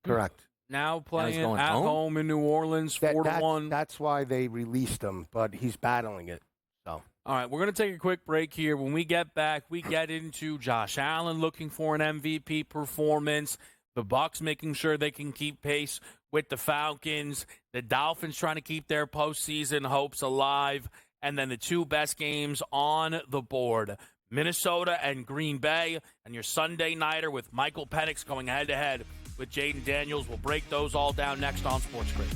correct. Now playing at home in New Orleans, 4-1. That's why they released him, but he's battling it. So. All right, we're going to take a quick break here. When we get back, we get into Josh Allen looking for an MVP performance, the Bucs making sure they can keep pace with the Falcons, the Dolphins trying to keep their postseason hopes alive, and then the two best games on the board, Minnesota and Green Bay, and your Sunday nighter with Michael Penix going head-to-head with Jaden Daniels. We'll break those all down next on SportsGrid.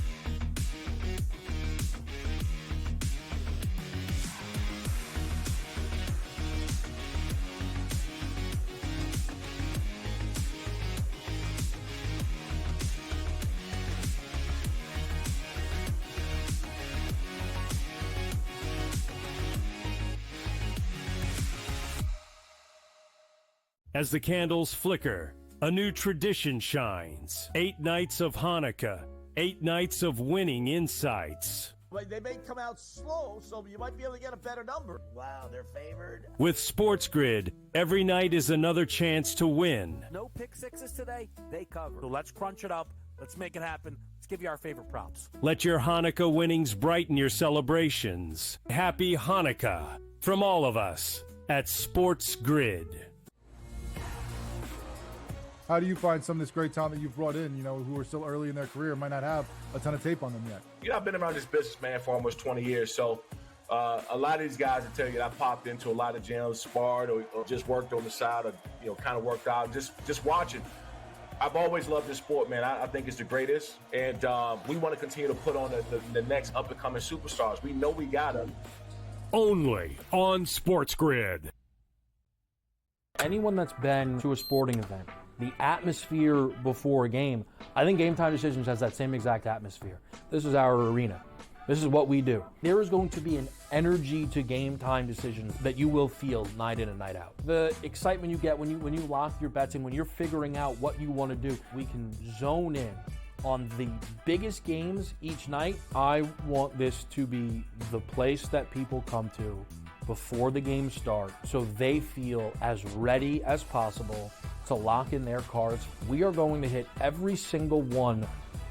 As the candles flicker, a new tradition shines. 8 nights of Hanukkah, 8 nights of winning insights. Like, they may come out slow, so you might be able to get a better number. Wow, they're favored. With SportsGrid, every night is another chance to win. No pick sixes today. They cover. So let's crunch it up. Let's make it happen. Let's give you our favorite props. Let your Hanukkah winnings brighten your celebrations. Happy Hanukkah from all of us at SportsGrid. How do you find some of this great talent that you've brought in, who are still early in their career, might not have a ton of tape on them yet? I've been around this business, man, for almost 20 years. So a lot of these guys will tell you that I popped into a lot of gyms, sparred, or just worked on the side, or, kind of worked out, just watching. I've always loved this sport, man. I think it's the greatest. And we want to continue to put on the next up-and-coming superstars. We know we got them. Only on SportsGrid. Anyone that's been to a sporting event, the atmosphere before a game, I think Game Time Decisions has that same exact atmosphere. This is our arena. This is what we do. There is going to be an energy to Game Time Decisions that you will feel night in and night out. The excitement you get when you lock your bets and when you're figuring out what you want to do, we can zone in on the biggest games each night. I want this to be the place that people come to before the games start so they feel as ready as possible to lock in their cards. We are going to hit every single one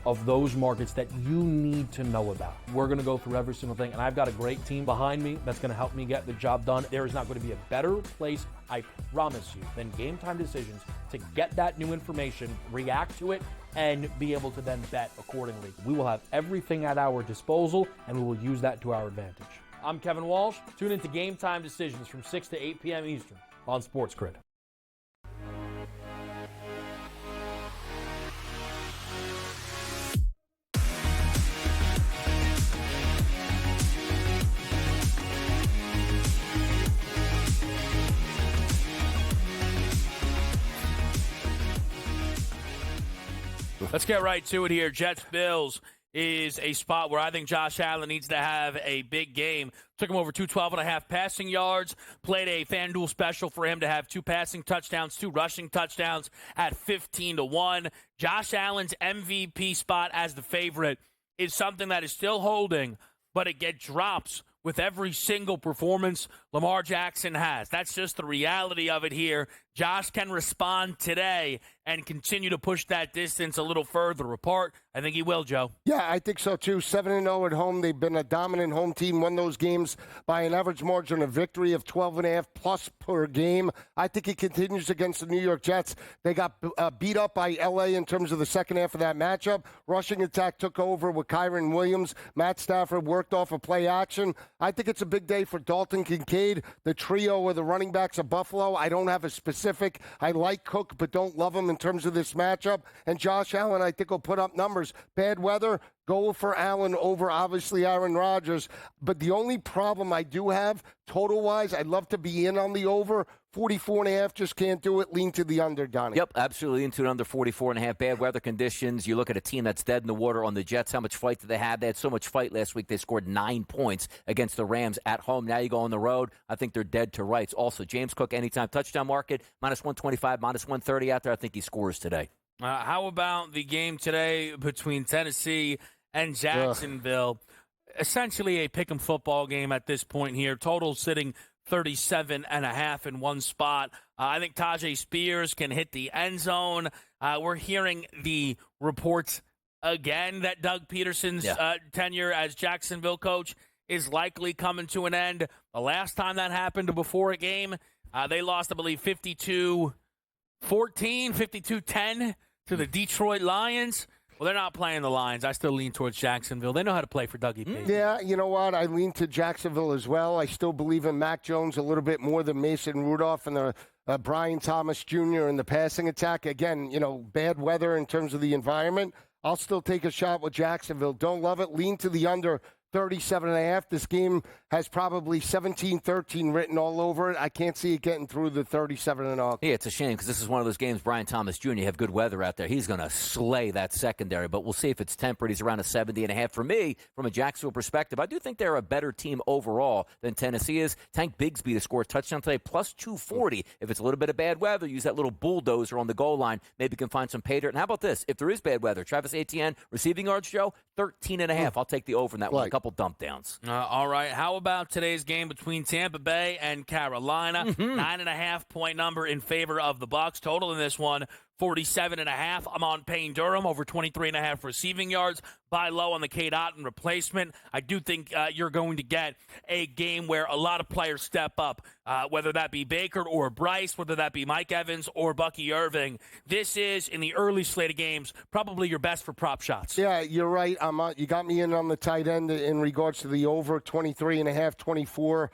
of those markets that you need to know about. We're going to go through every single thing, and I've got a great team behind me that's going to help me get the job done. There is not going to be a better place, I promise you, than Game Time Decisions to get that new information, react to it, and be able to then bet accordingly. We will have everything at our disposal, and we will use that to our advantage. I'm Kevin Walsh. Tune into Game Time Decisions from 6 to 8 p.m. Eastern on SportsGrid. Let's get right to it here. Jets-Bills is a spot where I think Josh Allen needs to have a big game. Took him over 212.5 passing yards. Played a FanDuel special for him to have 2 passing touchdowns, 2 rushing touchdowns at 15-1. Josh Allen's MVP spot as the favorite is something that is still holding, but it gets drops with every single performance Lamar Jackson has. That's just the reality of it here. Josh can respond today and continue to push that distance a little further apart. I think he will, Joe. Yeah, I think so, too. 7-0 at home. They've been a dominant home team, won those games by an average margin of victory of 12.5 plus per game. I think he continues against the New York Jets. They got beat up by L.A. in terms of the second half of that matchup. Rushing attack took over with Kyron Williams. Matt Stafford worked off a play action. I think it's a big day for Dalton Kincaid, the trio of the running backs of Buffalo. I don't have a specific. I like Cook, but don't love him in terms of this matchup. And Josh Allen, I think, will put up numbers. Bad weather, go for Allen over, obviously, Aaron Rodgers. But the only problem I do have, total-wise, I'd love to be in on the over. 44.5, just can't do it. Lean to the under, Donnie. Yep, absolutely into an under 44.5. Bad weather conditions. You look at a team that's dead in the water on the Jets. How much fight did they have? They had so much fight last week. They scored 9 points against the Rams at home. Now you go on the road. I think they're dead to rights. Also, James Cook, anytime touchdown market, minus 125, minus 130 out there. I think he scores today. How about the game today between Tennessee and Jacksonville? Essentially a pick 'em football game at this point here. Total sitting 37.5 in one spot. I think Tajay Spears can hit the end zone. We're hearing the reports again that Doug Peterson's tenure as Jacksonville coach is likely coming to an end. The last time that happened before a game, they lost, I believe, 52-14, 52-10 to the Detroit Lions. Well, they're not playing the Lions. I still lean towards Jacksonville. They know how to play for Dougie P. Yeah, you know what? I lean to Jacksonville as well. I still believe in Mac Jones a little bit more than Mason Rudolph and the Brian Thomas Jr. in the passing attack. Again, bad weather in terms of the environment. I'll still take a shot with Jacksonville. Don't love it. Lean to the under 37.5. This game has probably 17-13 written all over it. I can't see it getting through the 37.5. Yeah, it's a shame because this is one of those games, Brian Thomas Jr., you have good weather out there. He's going to slay that secondary, but we'll see if it's tempered. He's around a 70.5. For me, from a Jacksonville perspective, I do think they're a better team overall than Tennessee is. Tank Bigsby to score a touchdown today, plus 240. If it's a little bit of bad weather, use that little bulldozer on the goal line. Maybe you can find some pay dirt. And how about this? If there is bad weather, Travis Etienne, receiving yards, Joe, 13.5. I'll take the over in that one. couple dump downs. All right. How about today's game between Tampa Bay and Carolina? 9.5-point number in favor of the Bucs. Total in this one, 47.5. I'm on Payne Durham over 23.5 receiving yards. Buy low on the Cade Otton replacement. I do think you're going to get a game where a lot of players step up, whether that be Baker or Bryce, whether that be Mike Evans or Bucky Irving. This is, in the early slate of games, probably your best for prop shots. Yeah, you're right. You got me in on the tight end in regards to the over 23.5, 24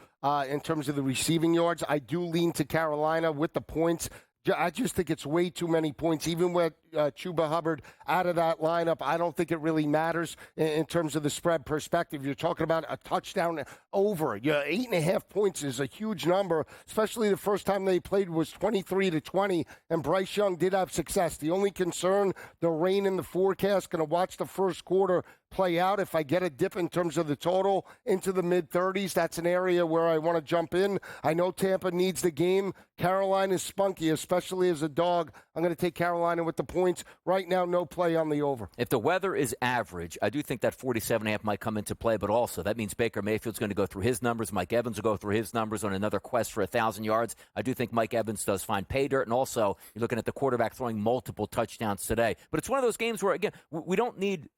in terms of the receiving yards. I do lean to Carolina with the points. I just think it's way too many points. Even with Chuba Hubbard out of that lineup, I don't think it really matters in terms of the spread perspective. You're talking about a touchdown over. 8.5 points is a huge number, especially the first time they played was 23-20, and Bryce Young did have success. The only concern, the rain in the forecast, going to watch the first quarter play out. If I get a dip in terms of the total into the mid-30s, that's an area where I want to jump in. I know Tampa needs the game. Carolina is spunky, especially as a dog. I'm going to take Carolina with the points. Right now, no play on the over. If the weather is average, I do think that 47.5 might come into play, but also that means Baker Mayfield's going to go through his numbers. Mike Evans will go through his numbers on another quest for 1,000 yards. I do think Mike Evans does find pay dirt, and also you're looking at the quarterback throwing multiple touchdowns today. But it's one of those games where, again, we don't need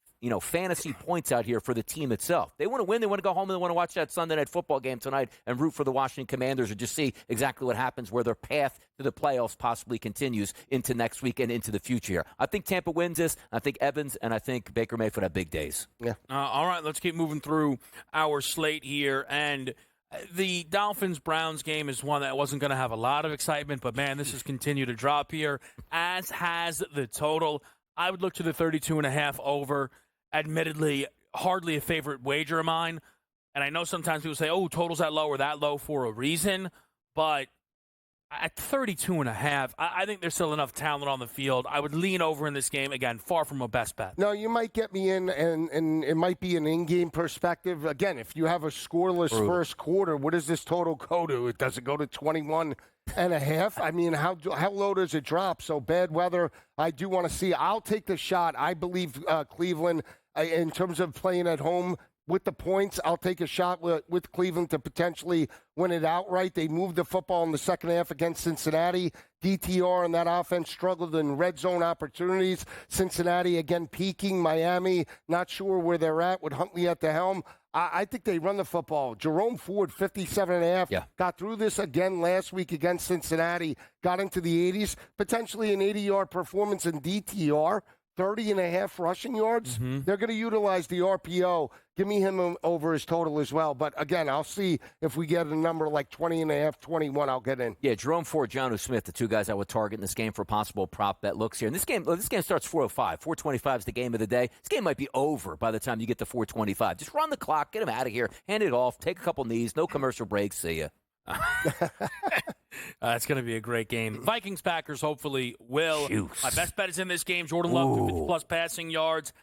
fantasy points out here for the team itself. They want to win. They want to go home, and they want to watch that Sunday night football game tonight and root for the Washington Commanders or just see exactly what happens, where their path to the playoffs possibly continues into next week and into the future here. I think Tampa wins this. I think Evans and I think Baker Mayfield have big days. Yeah. All right, let's keep moving through our slate here. And the Dolphins-Browns game is one that wasn't going to have a lot of excitement, but, man, this has continued to drop here, as has the total. I would look to the 32.5 over. Admittedly, hardly a favorite wager of mine. And I know sometimes people say, oh, total's that low or that low for a reason. But at 32.5, I think there's still enough talent on the field. I would lean over in this game. Again, far from a best bet. No, you might get me in, and it might be an in-game perspective. Again, if you have a scoreless first quarter, what does this total go to? Does it go to 21.5? I mean, how low does it drop? So bad weather, I do want to see. I'll take the shot. I believe Cleveland, in terms of playing at home with the points, I'll take a shot with Cleveland to potentially win it outright. They moved the football in the second half against Cincinnati. DTR and that offense struggled in red zone opportunities. Cincinnati, again, peaking. Miami, not sure where they're at with Huntley at the helm. I think they run the football. Jerome Ford, 57.5. Yeah. Got through this again last week against Cincinnati. Got into the 80s. Potentially an 80-yard performance in DTR. 30.5 rushing yards. They're going to utilize the RPO. Give me him over his total as well. But, again, I'll see if we get a number like 20.5, 21, I'll get in. Yeah, Jerome Ford, Jonnu Smith, the two guys I would target in this game for a possible prop bet looks here. And this game starts 4:05. 4:25 is the game of the day. This game might be over by the time you get to 4:25. Just run the clock, get him out of here, hand it off, take a couple knees, no commercial breaks, see ya. It's going to be a great game. Vikings-Packers hopefully will. Juice. My best bet is in this game. Jordan Love, 250-plus passing yards.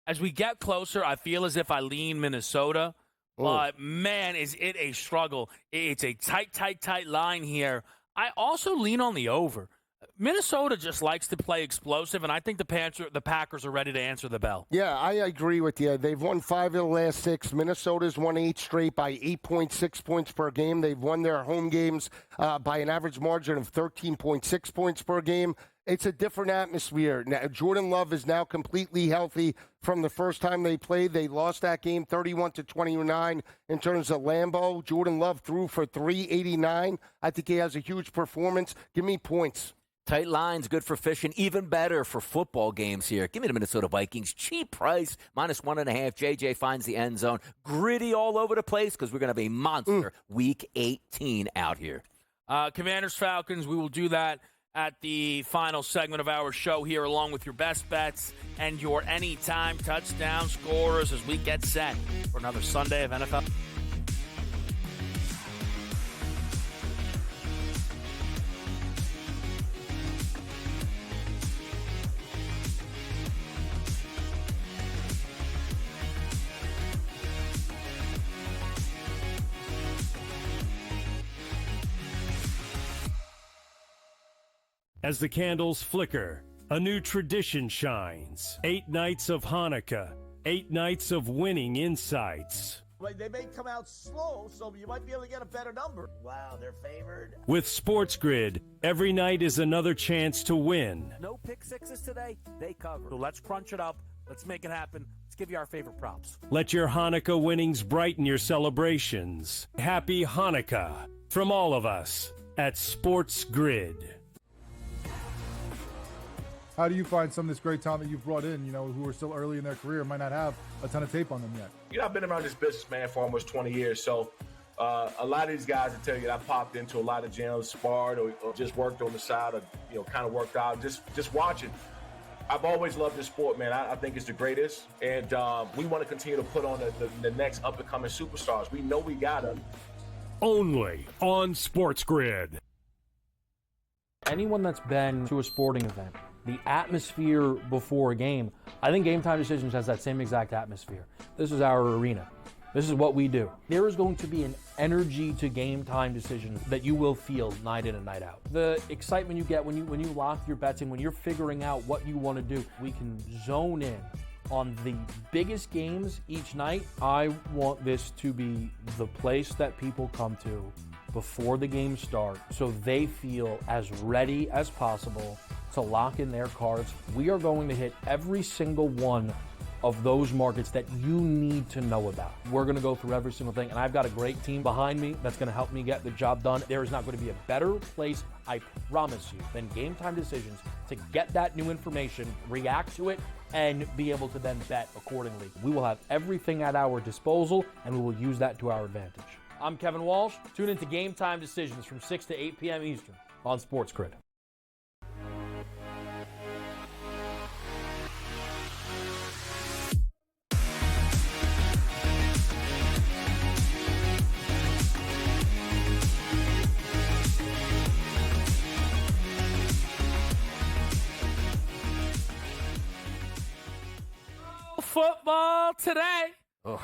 As we get closer, I feel as if I lean Minnesota. But, man, is it a struggle. It's a tight line here. I also lean on the over. Minnesota just likes to play explosive, and I think the Packers are ready to answer the bell. Yeah, I agree with you. They've won 5 of the last 6. Minnesota's won 8 straight by 8.6 points per game. They've won their home games by an average margin of 13.6 points per game. It's a different atmosphere. Now, Jordan Love is now completely healthy from the first time they played. They lost that game 31-29 in terms of Lambeau. Jordan Love threw for 389. I think he has a huge performance. Give me points. Tight lines, good for fishing, even better for football games here. Give me the Minnesota Vikings. Cheap price, -1.5. JJ finds the end zone. Gritty all over the place because we're going to have a monster Week 18 out here. Commanders-Falcons, we will do that at the final segment of our show here, along with your best bets and your anytime touchdown scorers as we get set for another Sunday of NFL. As the candles flicker, a new tradition shines. 8 nights of Hanukkah, 8 nights of winning insights. They may come out slow, so you might be able to get a better number. Wow, they're favored. With SportsGrid, every night is another chance to win. No pick sixes today, they cover. So let's crunch it up. Let's make it happen. Let's give you our favorite props. Let your Hanukkah winnings brighten your celebrations. Happy Hanukkah from all of us at SportsGrid. How do you find some of this great talent that you've brought in, who are still early in their career, might not have a ton of tape on them yet? I've been around this business, man, for almost 20 years. So a lot of these guys will tell you that I popped into a lot of gyms, sparred or just worked on the side or, kind of worked out, just watching. I've always loved this sport, man. I think it's the greatest. And we want to continue to put on the next up-and-coming superstars. We know we got them. Only on SportsGrid. Anyone that's been to a sporting event, the atmosphere before a game, I think Game Time Decisions has that same exact atmosphere. This is our arena. This is what we do. There is going to be an energy to Game Time Decisions that you will feel night in and night out. The excitement you get when you lock your bets in, when you're figuring out what you want to do, we can zone in on the biggest games each night. I want this to be the place that people come to before the games start so they feel as ready as possible to lock in their cards. We are going to hit every single one of those markets that you need to know about. We're going to go through every single thing, and I've got a great team behind me that's going to help me get the job done. There is not going to be a better place, I promise you, than Game Time Decisions to get that new information, react to it, and be able to then bet accordingly. We will have everything at our disposal, and we will use that to our advantage. I'm Kevin Walsh. Tune into Game Time Decisions from 6 to 8 p.m. Eastern on SportsGrid. Football today.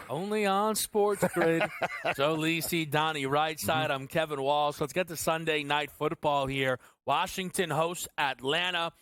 Only on SportsGrid. So, Lisi, Donnie Rightside. I'm Kevin Walsh. Let's get to Sunday night football here. Washington hosts Atlanta.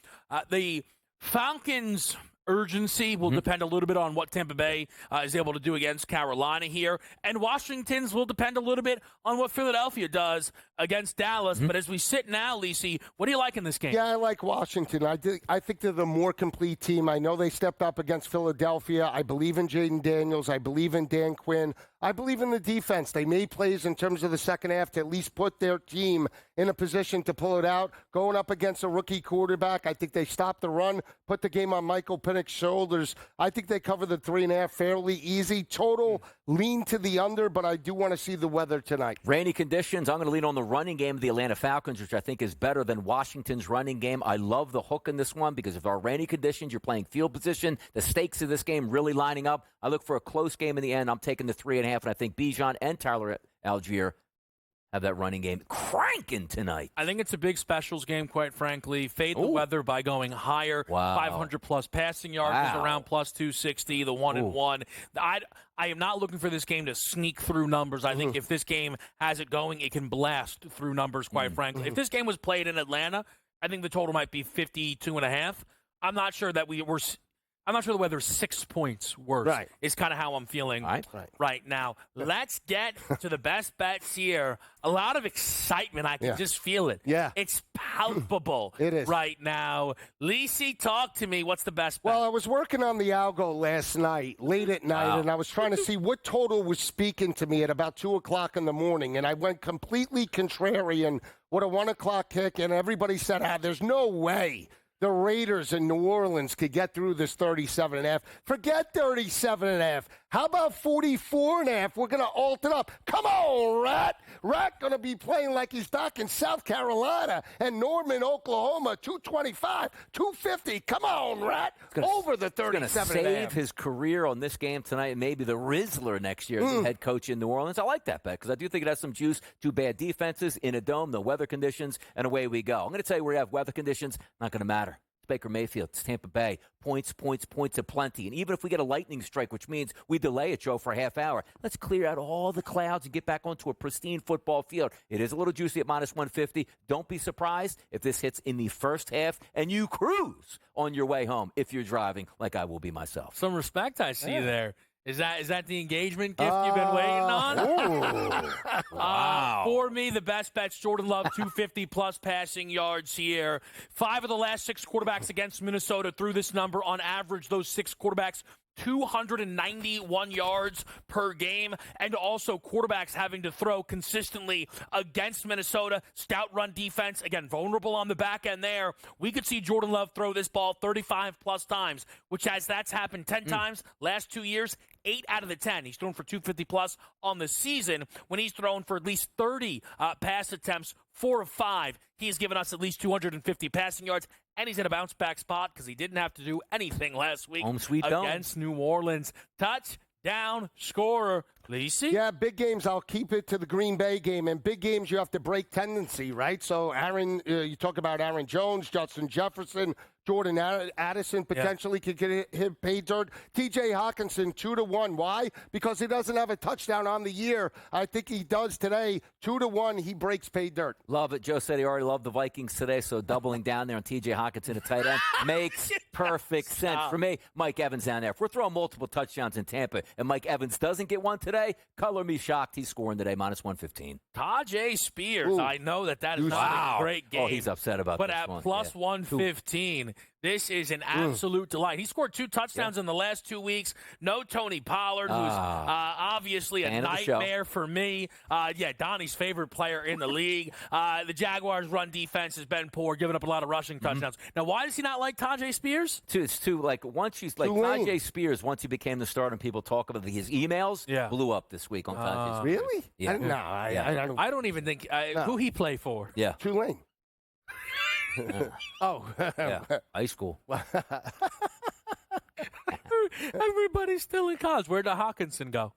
The Falcons' urgency will depend a little bit on what Tampa Bay is able to do against Carolina here. And Washington's will depend a little bit on what Philadelphia does against Dallas. But as we sit now, Lisi, what do you like in this game? Yeah, I like Washington. I think they're the more complete team. I know they stepped up against Philadelphia. I believe in Jaden Daniels. I believe in Dan Quinn. I believe in the defense. They made plays in terms of the second half to at least put their team in a position to pull it out. Going up against a rookie quarterback, I think they stopped the run, put the game on Michael Penix's shoulders. I think they cover the 3.5 fairly easy. Total lean to the under, but I do want to see the weather tonight. Rainy conditions. I'm going to lean on the running game of the Atlanta Falcons, which I think is better than Washington's running game. I love the hook in this one because if there are rainy conditions, you're playing field position. The stakes of this game really lining up. I look for a close game in the end. I'm taking the 3.5, and I think Bijan and Tyler Algier have that running game cranking tonight. I think it's a big specials game, quite frankly. Fade the weather by going higher. 500-plus passing yards is around plus 260, the 1-1. I am not looking for this game to sneak through numbers. I think if this game has it going, it can blast through numbers, quite frankly. If this game was played in Atlanta, I think the total might be 52.5. I'm not sure that I'm not sure whether 6 points worse is kind of how I'm feeling right now. Let's get to the best bets here. A lot of excitement. I can just feel it. Yeah. It's palpable it is. Right now. Lisi, talk to me. What's the best bet? Well, I was working on the algo last night, late at night, and I was trying to see what total was speaking to me at about 2 o'clock in the morning, and I went completely contrarian with a 1 o'clock kick, and everybody said, there's no way the Raiders in New Orleans could get through this 37.5. Forget 37.5. How about 44.5? We're going to alt it up. Come on, Rat. Rat going to be playing like he's back in South Carolina and Norman, Oklahoma, 225, 250. Come on, Rat. Over the 37.5. He's going to save his career on this game tonight and maybe the Rizzler next year as the head coach in New Orleans. I like that bet because I do think it has some juice. Two bad defenses in a dome, the weather conditions, and away we go. I'm going to tell you where you have weather conditions. Not going to matter. Baker Mayfield. It's Tampa Bay. Points aplenty. And even if we get a lightning strike, which means we delay it, Joe, for a half hour, let's clear out all the clouds and get back onto a pristine football field. It is a little juicy at minus 150. Don't be surprised if this hits in the first half and you cruise on your way home if you're driving like I will be myself. Some respect I see there. Is that the engagement gift you've been waiting on? Wow. For me, the best bet's Jordan Love, 250-plus passing yards here. 5 of the last 6 quarterbacks against Minnesota threw this number. On average, those 6 quarterbacks, 291 yards per game, and also quarterbacks having to throw consistently against Minnesota. Stout run defense, again, vulnerable on the back end there. We could see Jordan Love throw this ball 35-plus times, which as that's happened 10 times last 2 years, 8 out of the 10. He's thrown for 250-plus on the season. When he's thrown for at least 30 pass attempts, 4 of 5, he's given us at least 250 passing yards. And he's in a bounce-back spot because he didn't have to do anything last week Home sweet against New Orleans. Touchdown scorer, Lisi. Yeah, big games, I'll keep it to the Green Bay game. And big games, you have to break tendency, right? So, you talk about Aaron Jones, Justin Jefferson, Jordan Addison potentially could get him pay dirt. T.J. Hawkinson, 2-1. Why? Because he doesn't have a touchdown on the year. I think he does today. 2-1, he breaks pay dirt. Love it. Joe said he already loved the Vikings today, so doubling down there on T.J. Hawkinson at tight end makes perfect sense. For me, Mike Evans down there. If we're throwing multiple touchdowns in Tampa and Mike Evans doesn't get one today, color me shocked. He's scoring today, minus 115. Tajay Spears. Ooh. I know that is not a great game. Oh, he's upset about but this at one. plus 115, this is an absolute delight. He scored 2 touchdowns in the last 2 weeks. No Tony Pollard, who's obviously a nightmare for me. Donnie's favorite player in the league. The Jaguars' run defense has been poor, giving up a lot of rushing touchdowns. Now, why does he not like Tajay Spears? It's too, once he's like Tajay Spears, once he became the starter and people talk about his emails, blew up this week on Tajay Spears. Really? Yeah. I don't even think who he play for. Yeah. Tulane. High school. Everybody's still in college. Where'd Hawkinson go?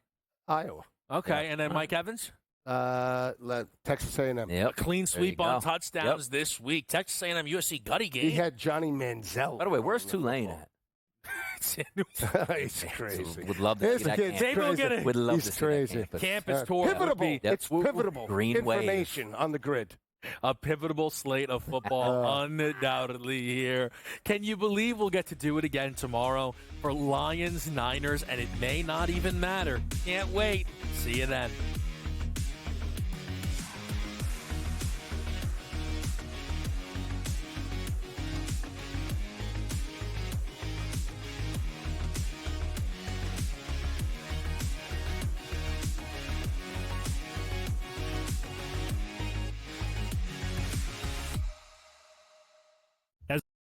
Iowa. Okay, and then Mike Evans? Texas A&M. Yep. A clean sweep on touchdowns this week. Texas A&M USC gutty game. He had Johnny Manziel. By the way, where's Tulane at? He's crazy. Would love to see that campus. Would love to see that campus tour. Pivotal. It's pivotal. Greenway. Information on the grid. A pivotal slate of football, undoubtedly here. Can you believe we'll get to do it again tomorrow for Lions, Niners, and it may not even matter. Can't wait. See you then.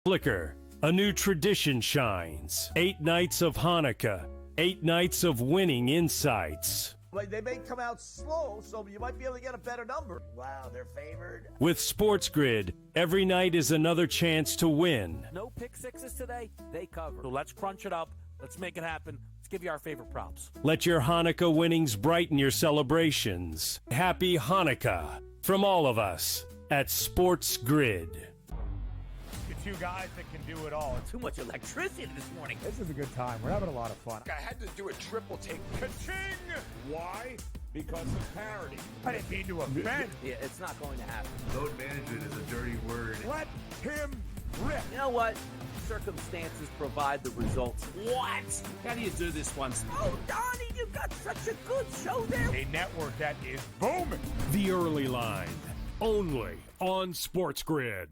Flicker, a new tradition shines. 8 nights of Hanukkah, 8 nights of winning insights. They may come out slow, so you might be able to get a better number. Wow, they're favored. With SportsGrid, every night is another chance to win. No pick sixes today, they cover. So let's crunch it up. Let's make it happen. Let's give you our favorite props. Let your Hanukkah winnings brighten your celebrations. Happy Hanukkah from all of us at SportsGrid. 2 guys that can do it all. Too much electricity this morning. This is a good time. We're having a lot of fun. I had to do a triple take. Ka-ching! Why? Because of parity. I didn't mean to offend. Yeah, it's not going to happen. Load management is a dirty word. Let him rip. You know what? Circumstances provide the results. What? How do you do this once? Oh, Donnie, you got such a good show there. A network that is booming. The Early Line, only on SportsGrid.